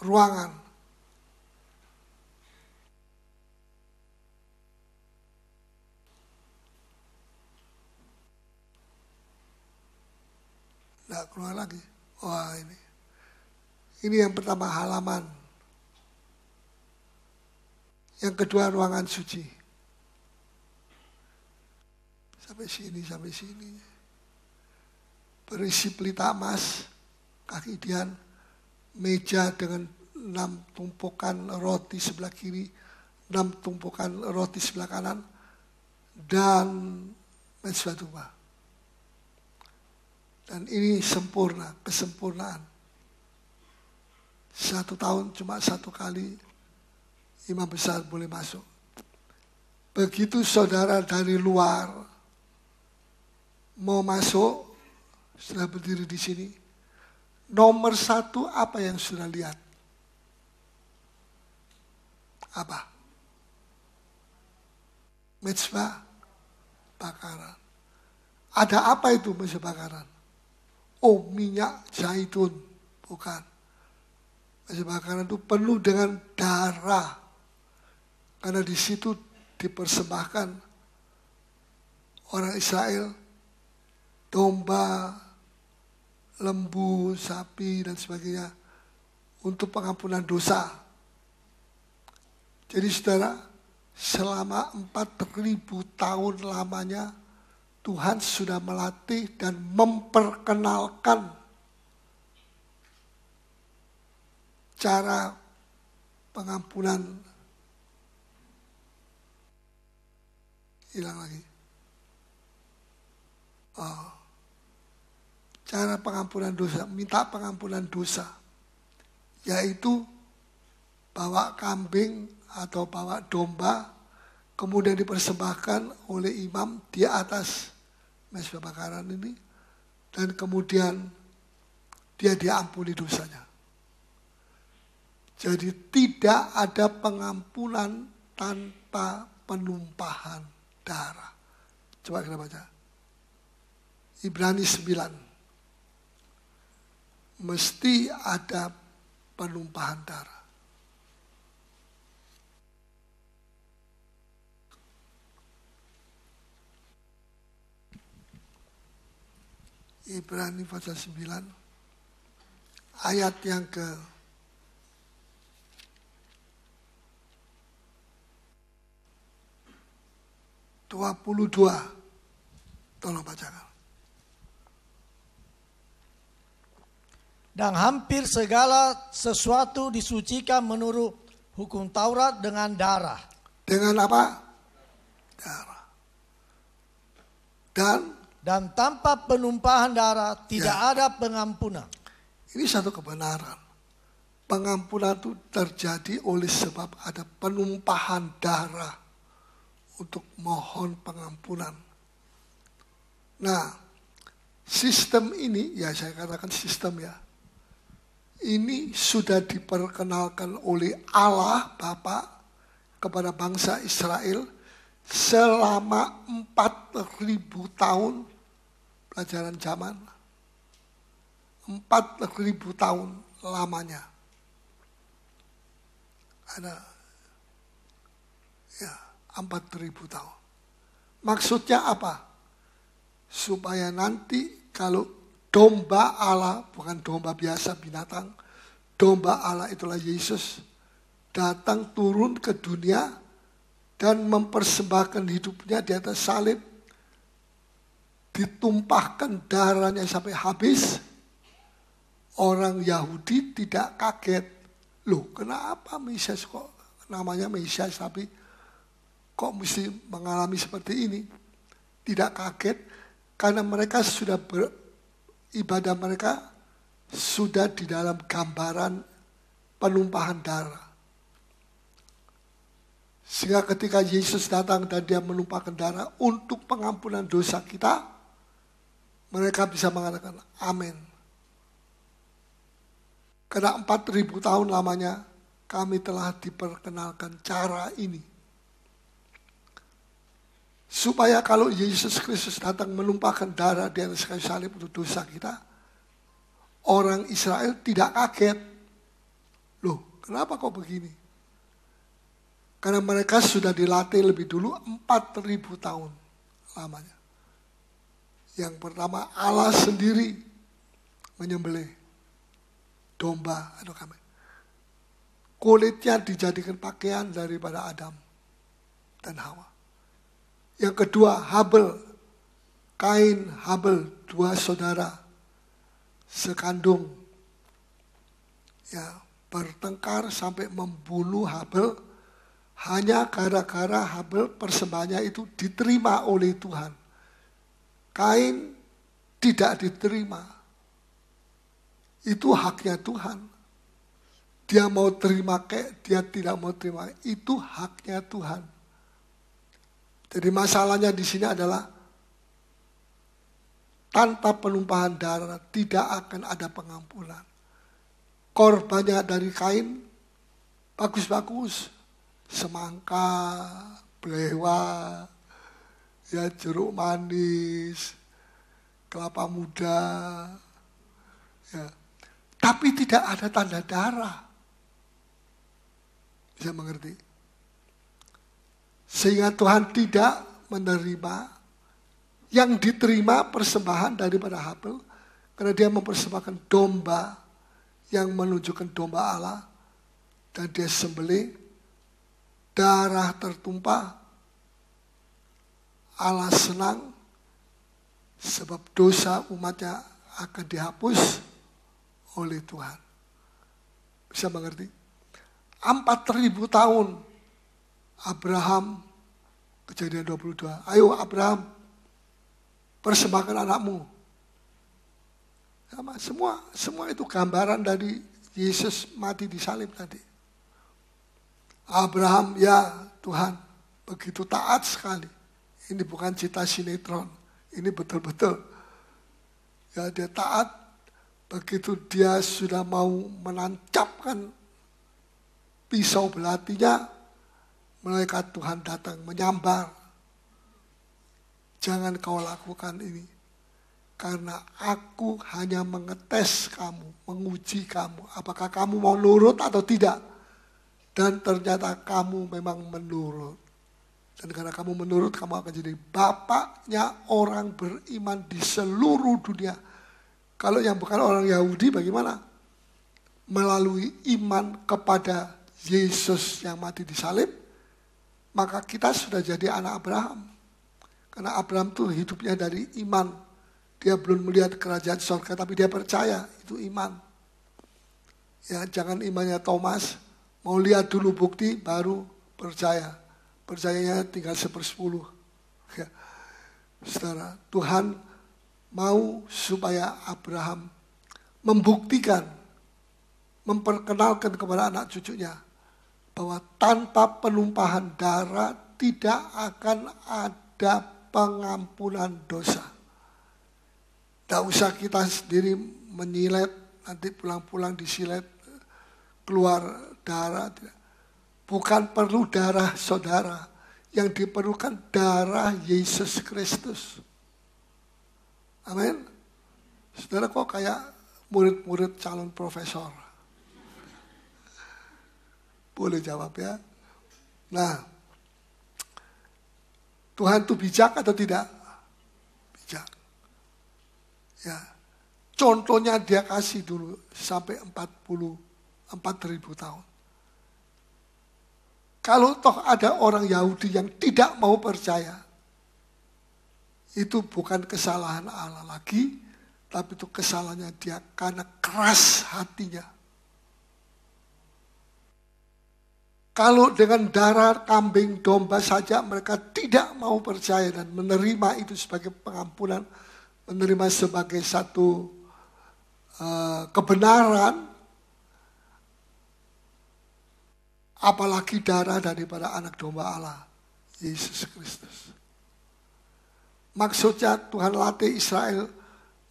ruangan. Nah, keluar lagi. Wah, ini. Ini yang pertama, halaman. Yang kedua, ruangan suci. Sampai sini. Berisi pelita emas, kaki dian, meja dengan 6 tumpukan roti sebelah kiri, 6 tumpukan roti sebelah kanan, dan mezbah tumpah. Dan ini sempurna, kesempurnaan. 1 tahun cuma 1 kali imam besar boleh masuk. Begitu saudara dari luar mau masuk, sudah berdiri di sini, nomor 1 apa yang sudah lihat? Apa? Mezbah bakaran. Ada apa itu mezbah bakaran? Oh, minyak zaitun. Bukan. Mezbah bakaran itu penuh dengan darah. Karena di situ dipersembahkan orang Israel, domba, lembu, sapi, dan sebagainya untuk pengampunan dosa. Jadi saudara, selama 4.000 tahun lamanya Tuhan sudah melatih dan memperkenalkan cara pengampunan. Hilang lagi. Cara pengampunan dosa, minta pengampunan dosa, yaitu bawa kambing atau bawa domba, kemudian dipersembahkan oleh imam di atas mezbah bakaran ini, dan kemudian dia diampuni dosanya. Jadi tidak ada pengampunan tanpa penumpahan darah. Coba kita baca. Ibrani 9. Mesti ada penumpahan darah. Ibrani pasal 9 ayat yang ke 22. Tolong bacakan. Dan hampir segala sesuatu disucikan menurut hukum Taurat dengan darah. Dengan apa? Darah. Dan tanpa penumpahan darah tidak ada pengampunan. Ini satu kebenaran. Pengampunan itu terjadi oleh sebab ada penumpahan darah untuk mohon pengampunan. Nah, sistem ini, ya saya katakan sistem ya, ini sudah diperkenalkan oleh Allah Bapa kepada bangsa Israel selama 4.000 tahun pelajaran zaman. 4.000 tahun lamanya. Ada ya 4.000 tahun. Maksudnya apa? Supaya nanti kalau domba Allah, bukan domba biasa binatang, domba Allah itulah Yesus, datang turun ke dunia dan mempersembahkan hidupnya di atas salib, ditumpahkan darahnya sampai habis. Orang Yahudi tidak kaget. Loh, kenapa Mesias kok namanya Mesias tapi kok mesti mengalami seperti ini? Tidak kaget karena mereka sudah ibadah mereka sudah di dalam gambaran penumpahan darah. Sehingga ketika Yesus datang dan dia menumpahkan darah untuk pengampunan dosa kita, mereka bisa mengatakan amin. Karena 4.000 tahun lamanya kami telah diperkenalkan cara ini. Supaya kalau Yesus Kristus datang menumpahkan darah di atas kayu salib untuk dosa kita, orang Israel tidak kaget. Loh, kenapa kok begini? Karena mereka sudah dilatih lebih dulu 4.000 tahun lamanya. Yang pertama Allah sendiri menyembelih domba atau kambing. Kulitnya dijadikan pakaian daripada Adam dan Hawa. Yang kedua, Habel, Kain, Habel, dua saudara sekandung, ya bertengkar sampai membunuh Habel hanya gara-gara Habel persembahannya itu diterima oleh Tuhan. Kain tidak diterima. Itu haknya Tuhan. Dia mau terima dia tidak mau terima, itu haknya Tuhan. Jadi masalahnya di sini adalah tanpa penumpahan darah tidak akan ada pengampunan. Korbannya dari Kain bagus-bagus, semangka, belewa, ya jeruk manis, kelapa muda, ya. Tapi tidak ada tanda darah. Bisa mengerti? Sehingga Tuhan tidak menerima yang diterima persembahan daripada Habel. Karena dia mempersembahkan domba yang menunjukkan domba Allah. Dan dia sembelih, darah tertumpah. Allah senang sebab dosa umatnya akan dihapus oleh Tuhan. Bisa mengerti? 4.000 tahun Abraham, Kejadian 22. Ayo Abraham, persembahkan anakmu. Semua itu gambaran dari Yesus mati di salib tadi. Abraham, ya Tuhan, begitu taat sekali. Ini bukan cerita sinetron, ini betul-betul. Ya dia taat. Begitu dia sudah mau menancapkan pisau belatinya, malaikat Tuhan datang menyambar. Jangan kau lakukan ini. Karena aku hanya mengetes kamu, menguji kamu. Apakah kamu mau nurut atau tidak. Dan ternyata kamu memang menurut. Dan karena kamu menurut, kamu akan jadi bapaknya orang beriman di seluruh dunia. Kalau yang bukan orang Yahudi bagaimana? Melalui iman kepada Yesus yang mati di salib, maka kita sudah jadi anak Abraham. Karena Abraham tuh hidupnya dari iman. Dia belum melihat kerajaan surga, tapi dia percaya itu iman. Ya, jangan imannya Thomas, mau lihat dulu bukti baru percaya. Percayanya tinggal 1/10. Ya. Saudara, Tuhan mau supaya Abraham membuktikan, memperkenalkan kepada anak cucunya bahwa tanpa penumpahan darah tidak akan ada pengampunan dosa. Tidak usah kita sendiri menyilet, nanti pulang-pulang disilet, keluar darah. Bukan perlu darah saudara, yang diperlukan darah Yesus Kristus. Amin. Saudara kok kayak murid-murid calon profesor? Boleh jawab ya. Nah, Tuhan itu bijak atau tidak? Bijak. Ya. Contohnya dia kasih dulu sampai 4.000 tahun. Kalau toh ada orang Yahudi yang tidak mau percaya, itu bukan kesalahan Allah lagi, tapi itu kesalahannya dia karena keras hatinya. Kalau dengan darah kambing domba saja mereka tidak mau percaya dan menerima itu sebagai pengampunan, menerima sebagai satu kebenaran, apalagi darah daripada anak domba Allah, Yesus Kristus. Maksudnya Tuhan latih Israel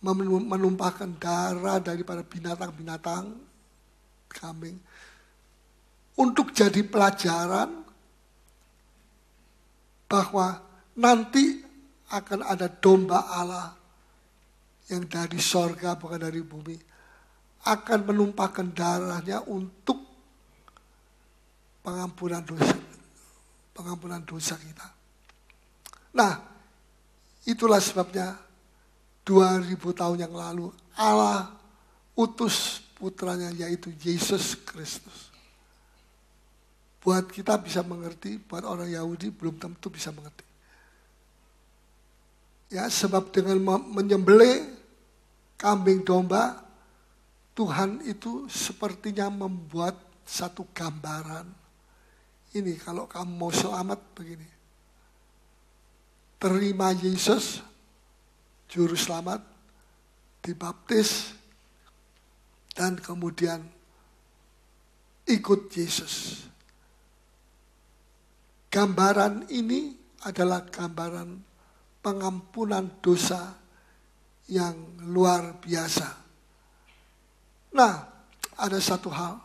menumpahkan darah daripada binatang-binatang kambing untuk jadi pelajaran bahwa nanti akan ada domba Allah yang dari sorga bukan dari bumi, akan menumpahkan darahnya untuk pengampunan dosa kita. Nah, itulah sebabnya 2000 tahun yang lalu Allah utus putranya yaitu Yesus Kristus. Buat kita bisa mengerti, buat orang Yahudi belum tentu bisa mengerti. Ya, sebab dengan menyembelih kambing domba, Tuhan itu sepertinya membuat satu gambaran. Ini kalau kamu mau selamat begini. Terima Yesus, juru selamat, dibaptis, dan kemudian ikut Yesus. Gambaran ini adalah gambaran pengampunan dosa yang luar biasa. Nah, ada satu hal.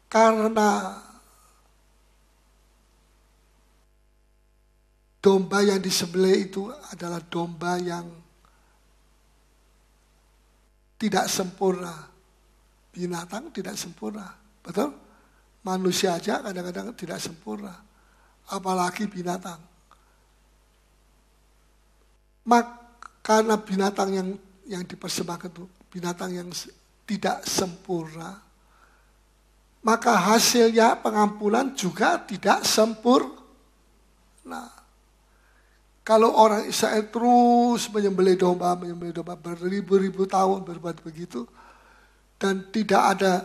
Karena domba yang disembelih itu adalah domba yang tidak sempurna. Binatang tidak sempurna. Betul? Manusia aja kadang-kadang tidak sempurna. Apalagi binatang. Karena binatang yang dipersembahkan itu binatang yang tidak sempurna, maka hasilnya pengampunan juga tidak sempurna. Nah, kalau orang Israel terus menyembelih domba beribu-ribu tahun berbuat begitu, dan tidak ada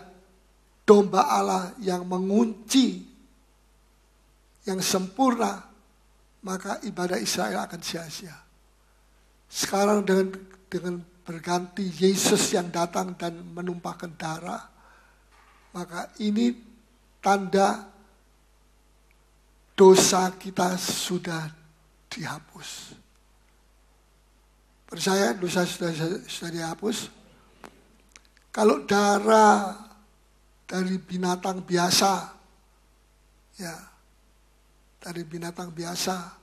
domba Allah yang mengunci yang sempurna, maka ibadah Israel akan sia-sia. Sekarang dengan berganti Yesus yang datang dan menumpahkan darah, maka ini tanda dosa kita sudah dihapus. Percaya dosa sudah dihapus? Kalau darah dari binatang biasa, ya, dari binatang biasa,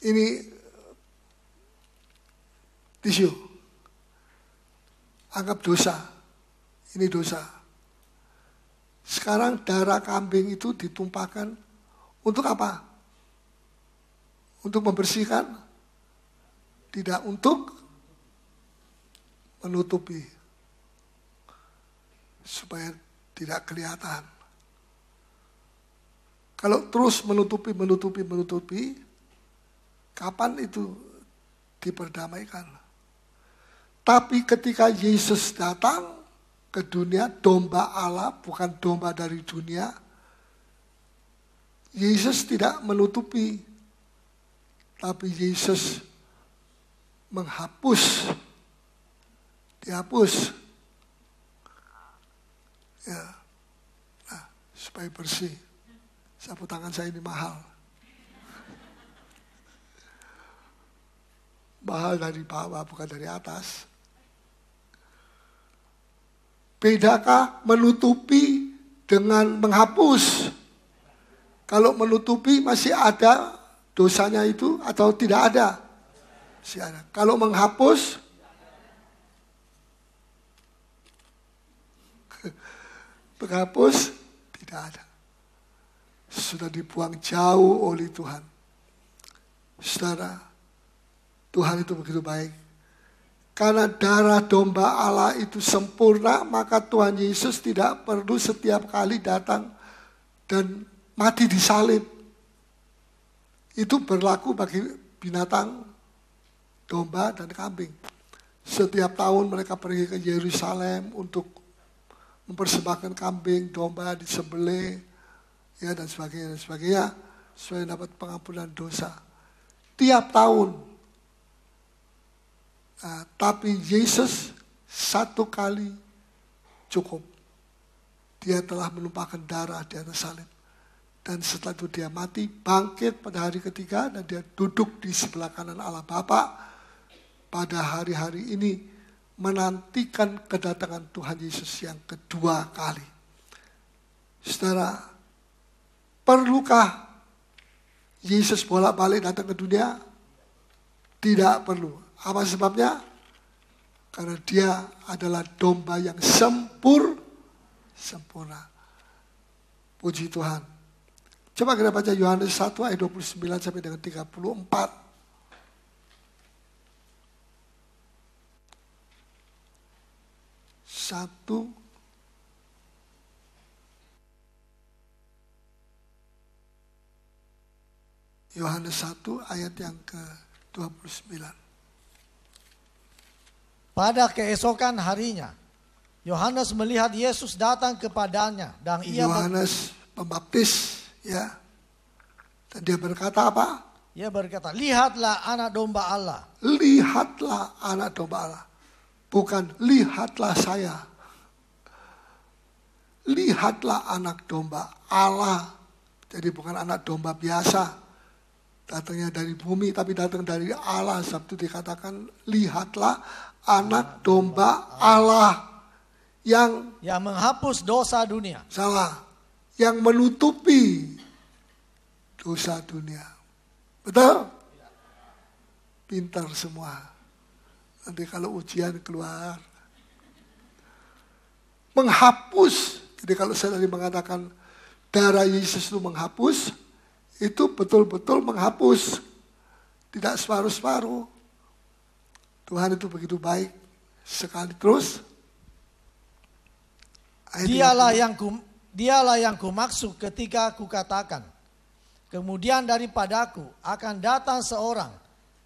ini tisu, anggap dosa, ini dosa. Sekarang darah kambing itu ditumpahkan untuk apa? Untuk membersihkan? Tidak, untuk menutupi. Supaya tidak kelihatan. Kalau terus menutupi, kapan itu diperdamaikan? Tapi ketika Yesus datang ke dunia, domba Allah, bukan domba dari dunia, Yesus tidak menutupi, tapi Yesus menghapus, dihapus. Ya, nah, supaya bersih. Sapu tangan saya ini mahal. Mahal dari bawah, bukan dari atas. Bedakah menutupi dengan menghapus? Kalau menutupi masih ada dosanya itu atau tidak ada? Masih ada. Kalau menghapus, menghapus tidak ada. Sudah dibuang jauh oleh Tuhan. Saudara, Tuhan itu begitu baik. Karena darah domba Allah itu sempurna, maka Tuhan Yesus tidak perlu setiap kali datang dan mati di salib. Itu berlaku bagi binatang, domba dan kambing. Setiap tahun mereka pergi ke Yerusalem untuk mempersembahkan kambing, domba disembelih, ya dan sebagainya, supaya dapat pengampunan dosa. Tiap tahun. Nah, tapi Yesus satu kali cukup. Dia telah menumpahkan darah di atas salib. Dan setelah itu dia mati, bangkit pada hari ketiga, dan dia duduk di sebelah kanan Allah Bapa pada hari-hari ini, menantikan kedatangan Tuhan Yesus yang kedua kali. Saudara, perlukah Yesus bolak-balik datang ke dunia? Tidak perlu. Apa sebabnya? Karena dia adalah domba yang sempurna. Puji Tuhan. Coba kita baca Yohanes 1 ayat 29 sampai dengan 34. Yohanes 1 ayat yang ke-29. Pada keesokan harinya, Yohanes melihat Yesus datang kepadanya dan Yohanes Pembaptis, ya. Dan dia berkata apa? Ia berkata, lihatlah anak domba Allah. Lihatlah anak domba Allah. Bukan lihatlah saya. Lihatlah anak domba Allah. Jadi bukan anak domba biasa. Datangnya dari bumi tapi datang dari Allah. Sebab itu dikatakan lihatlah anak domba Allah yang menghapus dosa dunia. Salah. Yang menutupi dosa dunia. Betul? Pintar semua. Nanti kalau ujian keluar. Menghapus. Jadi kalau saya tadi mengatakan darah Yesus itu menghapus, itu betul-betul menghapus. Tidak separuh-separuh. Tuhan itu begitu baik sekali. Terus dialah yang kumaksud ketika aku katakan, kemudian daripadaku akan datang seorang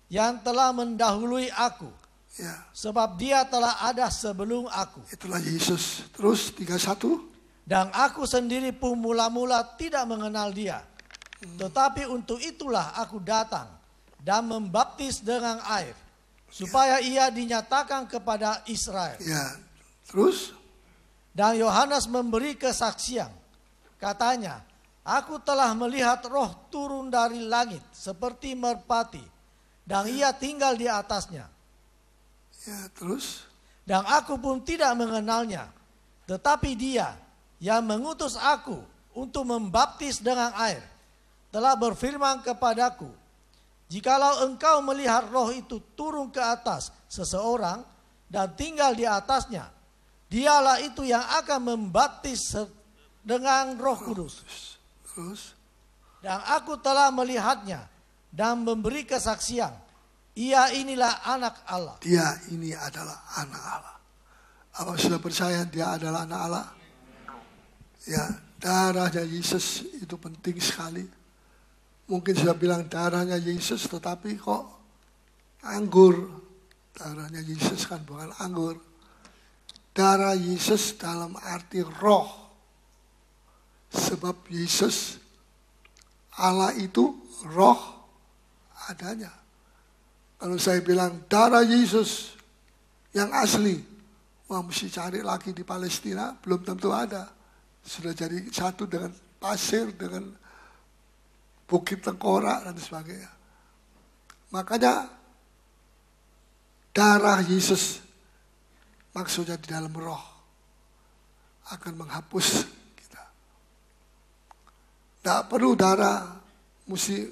yang telah mendahului aku, ya. Sebab dia telah ada sebelum aku. Itulah Yesus. Terus 31. Dan aku sendiri pun mula-mula tidak mengenal dia. Tetapi untuk itulah aku datang dan membaptis dengan air, supaya ia dinyatakan kepada Israel. Ya, terus? Dan Yohanes memberi kesaksian. Katanya, aku telah melihat roh turun dari langit seperti merpati. Dan ia tinggal di atasnya. Ya, terus? Dan aku pun tidak mengenalnya. Tetapi dia yang mengutus aku untuk membaptis dengan air telah berfirman kepadaku, jikalau engkau melihat roh itu turun ke atas seseorang dan tinggal di atasnya, dialah itu yang akan membaptis dengan Roh Kudus. Dan aku telah melihatnya dan memberi kesaksian, ia inilah anak Allah. Dia ini adalah anak Allah. Apa sudah percaya dia adalah anak Allah? Ya, darahnya Yesus itu penting sekali. Mungkin sudah bilang darahnya Yesus, tetapi kok anggur Darahnya Yesus kan bukan anggur. Darah Yesus dalam arti roh. Sebab Yesus, Allah itu roh adanya. Kalau saya bilang darah Yesus yang asli, wah mesti cari lagi di Palestina, belum tentu ada. Sudah jadi satu dengan pasir, dengan bukit tengkorak dan sebagainya. Makanya darah Yesus maksudnya di dalam roh akan menghapus kita. Tidak perlu darah, mesti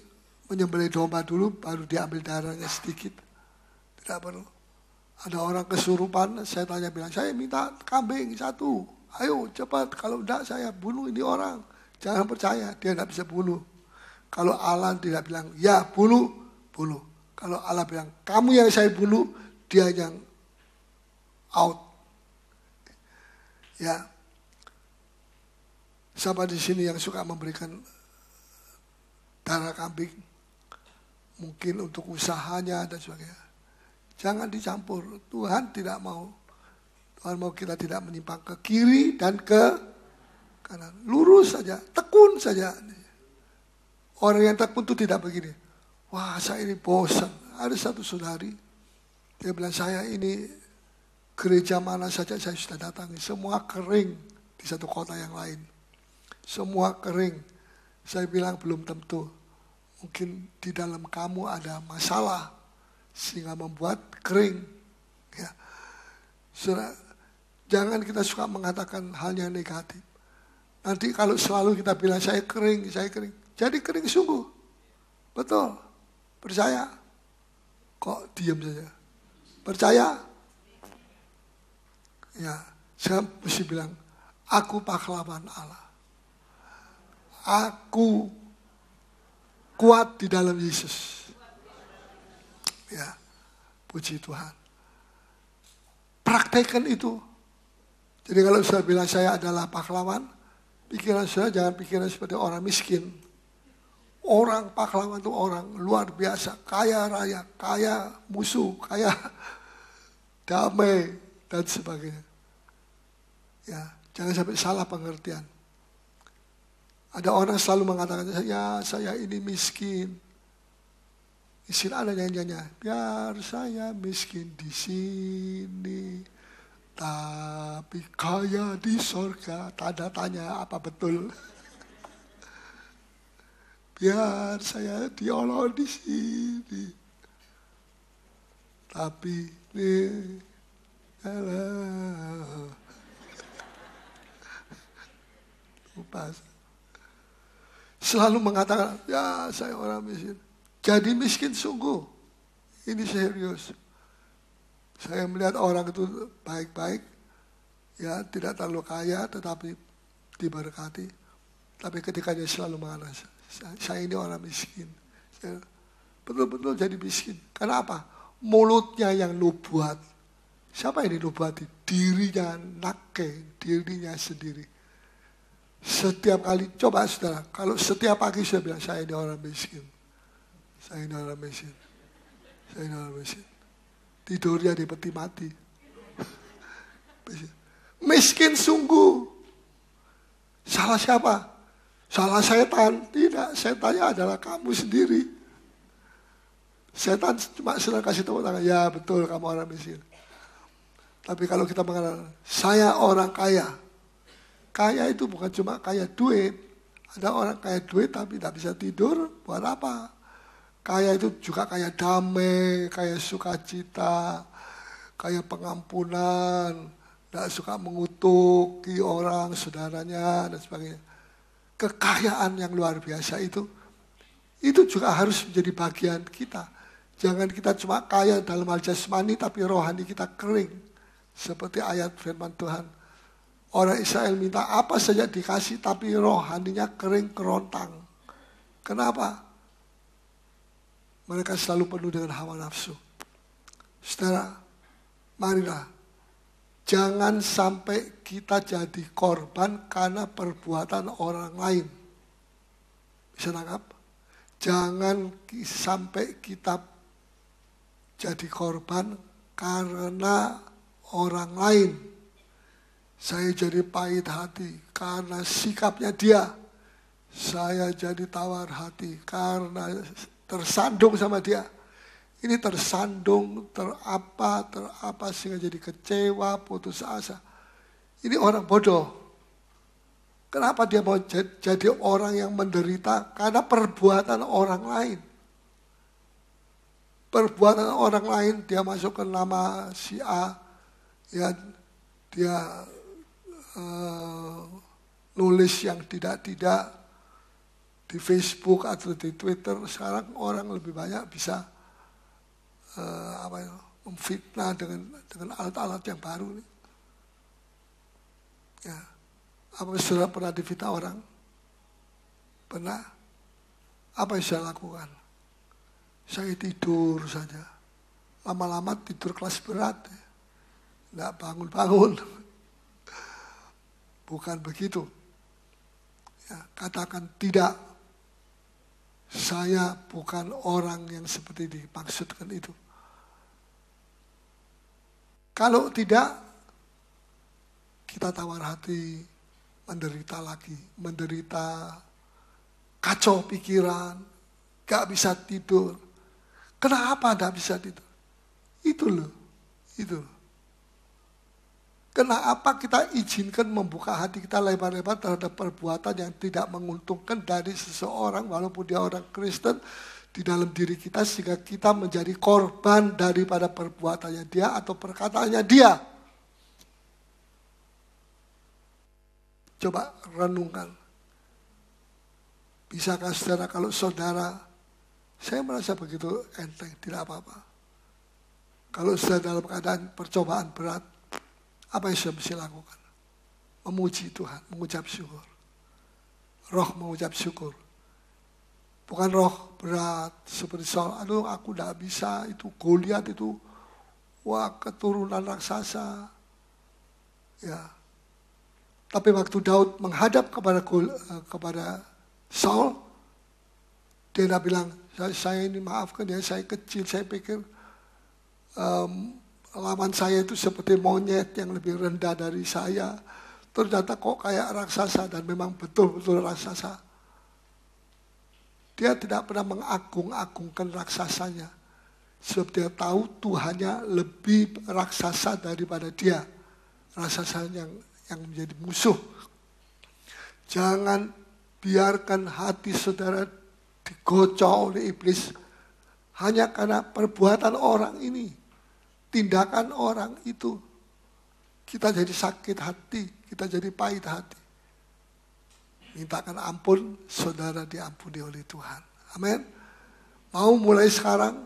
menyembelih domba dulu baru diambil darahnya sedikit. Tidak perlu. Ada orang kesurupan, saya tanya bilang, saya minta kambing satu. Ayo cepat, kalau tidak saya bunuh ini orang. Jangan percaya, dia tidak bisa bunuh. Kalau Allah tidak bilang, ya bunuh, bunuh. Kalau Allah bilang, kamu yang saya bunuh, dia yang out. Ya, siapa di sini yang suka memberikan darah kambing? Mungkin untuk usahanya dan sebagainya. Jangan dicampur. Tuhan tidak mau. Tuhan mau kita tidak menyimpang ke kiri dan ke kanan. Lurus saja, tekun saja. Orang yang tekun itu tidak begini. Wah, saya ini bosan. Ada satu saudari, dia bilang, saya ini gereja mana saja saya sudah datangi. Semua kering di satu kota yang lain. Semua kering. Saya bilang belum tentu. Mungkin di dalam kamu ada masalah sehingga membuat kering. Ya. Saudara, jangan kita suka mengatakan hal yang negatif. Nanti kalau selalu kita bilang saya kering, jadi kering sungguh. Betul. Percaya? Kok diam saja? Percaya? Ya, saya mesti bilang, aku pahlawan Allah. Aku kuat di dalam Yesus. Ya, puji Tuhan. Praktekkan itu. Jadi kalau saya bilang saya adalah pahlawan, pikiran saya jangan pikiran seperti orang miskin. Orang pahlawan itu orang luar biasa, kaya raya, kaya musuh, kaya damai dan sebagainya. Ya, jangan sampai salah pengertian. Ada orang selalu mengatakan, ya saya ini miskin. Miskin ada nyanyiannya, biar saya miskin di sini, tapi kaya di sorga. Tanda tanya apa betul? Biar saya diolok di sini, tapi lupa. Selalu mengatakan, ya saya orang miskin. Jadi miskin sungguh. Ini serius. Saya melihat orang itu baik-baik, ya tidak terlalu kaya, tetapi diberkati. Tapi ketika dia selalu mengatakan, saya ini orang miskin. Saya betul-betul jadi miskin. Kenapa? Mulutnya yang nubuat. Siapa yang dinubuati? Dirinya nake, dirinya sendiri. Setiap kali, coba saudara, kalau setiap pagi saya bilang, saya ini orang miskin. Saya ini orang miskin. Saya ini orang miskin. Tidurnya di peti mati. Miskin sungguh. Salah siapa? Salah setan. Tidak, setannya adalah kamu sendiri. Setan cuma sedang kasih tepuk tangan. Ya betul, kamu orang miskin. Tapi kalau kita mengatakan, saya orang kaya. Kaya itu bukan cuma kaya duit. Ada orang kaya duit tapi tidak bisa tidur. Buat apa? Kaya itu juga kaya damai, kaya sukacita, kaya pengampunan, tidak suka mengutuki orang, saudaranya, dan sebagainya. Kekayaan yang luar biasa itu juga harus menjadi bagian kita. Jangan kita cuma kaya dalam hal jasmani, tapi rohani kita kering. Seperti ayat firman Tuhan. Orang Israel minta apa saja dikasih, tapi rohaninya kering kerontang. Kenapa? Mereka selalu penuh dengan hawa nafsu. Saudara, marilah. Jangan sampai kita jadi korban karena perbuatan orang lain. Bisa nangkap? Jangan sampai kita jadi korban karena orang lain. Saya jadi pahit hati karena sikapnya dia. Saya jadi tawar hati karena tersandung sama dia. Ini tersandung, terapa sehingga jadi kecewa, putus asa. Ini orang bodoh. Kenapa dia mau jadi orang yang menderita? Karena perbuatan orang lain. Perbuatan orang lain, dia masukkan nama si A, ya dia nulis yang tidak-tidak di Facebook atau di Twitter. Sekarang orang lebih banyak bisa memfitnah dengan alat-alat yang baru nih. Ya. Apa saudara pernah difitnah orang? Pernah? Apa yang saya lakukan? Saya tidur saja. Lama-lama tidur kelas berat. Nggak bangun-bangun. Bukan begitu. Ya, katakan tidak. Saya bukan orang yang seperti dimaksudkan itu. Kalau tidak, kita tawar hati, menderita lagi, menderita, kacau pikiran, gak bisa tidur. Kenapa gak bisa tidur? Itu loh, itu. Kenapa kita izinkan membuka hati kita lebar-lebar terhadap perbuatan yang tidak menguntungkan dari seseorang, walaupun dia orang Kristen, di dalam diri kita, sehingga kita menjadi korban daripada perbuatannya dia atau perkataannya dia. Coba renungkan. Bisakah saudara, kalau saudara, saya merasa begitu enteng, tidak apa-apa. Kalau saudara dalam keadaan percobaan berat, apa yang saudara mesti lakukan? Memuji Tuhan, mengucap syukur. Roh mengucap syukur. Bukan roh berat seperti Saul. Aduh, aku tidak bisa, itu Goliat itu, wah keturunan raksasa. Ya. Tapi waktu Daud menghadap kepada Saul, dia tidak bilang, saya ini maafkan ya, saya kecil, saya pikir lawan saya itu seperti monyet yang lebih rendah dari saya. Ternyata kok kayak raksasa, dan memang betul-betul raksasa. Dia tidak pernah mengagung-agungkan raksasanya. Sebab dia tahu Tuhannya lebih raksasa daripada dia. Raksasa yang menjadi musuh. Jangan biarkan hati saudara digocok oleh iblis hanya karena perbuatan orang ini, tindakan orang itu. Kita jadi sakit hati, kita jadi pahit hati. Mintakan ampun, saudara diampuni oleh Tuhan. Amin. Mau mulai sekarang?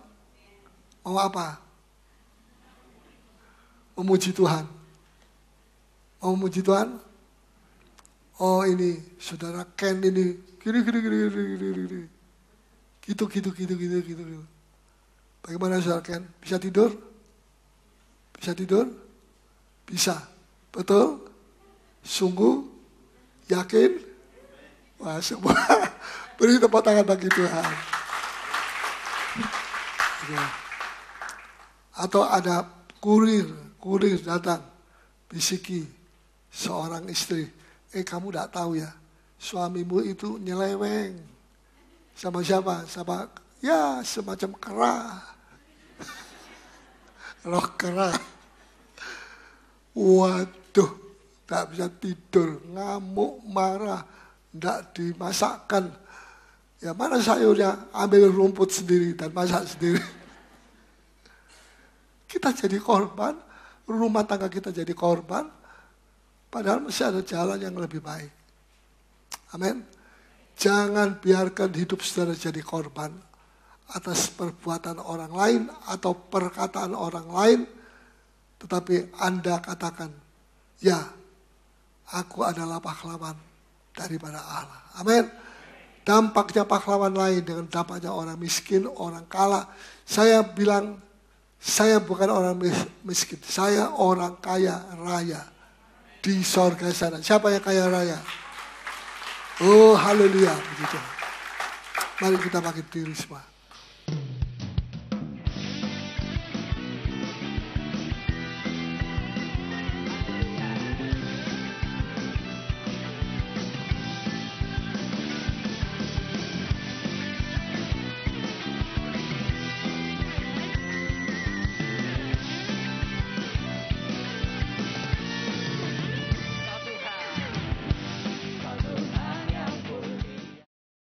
Mau apa? Memuji Tuhan. Mau memuji Tuhan? Oh ini, saudara Ken ini, gini. Gitu. Bagaimana saudara Ken? Bisa tidur? Bisa tidur? Bisa. Betul? Sungguh? Yakin? Wah, semua beri tepuk tangan bagi Tuhan. Atau ada kurir datang, bisiki seorang istri. Kamu tidak tahu ya, suamimu itu nyeleweng. Sama siapa? Sama, ya semacam kera. Roh kera. Waduh, tak bisa tidur, ngamuk, marah. Tidak dimasakkan. Ya mana sayurnya? Ambil rumput sendiri dan masak sendiri. Kita jadi korban, rumah tangga kita jadi korban, padahal masih ada jalan yang lebih baik. Amin. Jangan biarkan hidup saudara jadi korban atas perbuatan orang lain atau perkataan orang lain, tetapi Anda katakan, ya, aku adalah pahlawan daripada Allah. Amin. Dampaknya pahlawan lain dengan dampaknya orang miskin, orang kala. Saya bilang, saya bukan orang miskin. Saya orang kaya raya di sorga sana. Siapa yang kaya raya? Oh, haleluya. Begitu. Mari kita bangkit diri semua.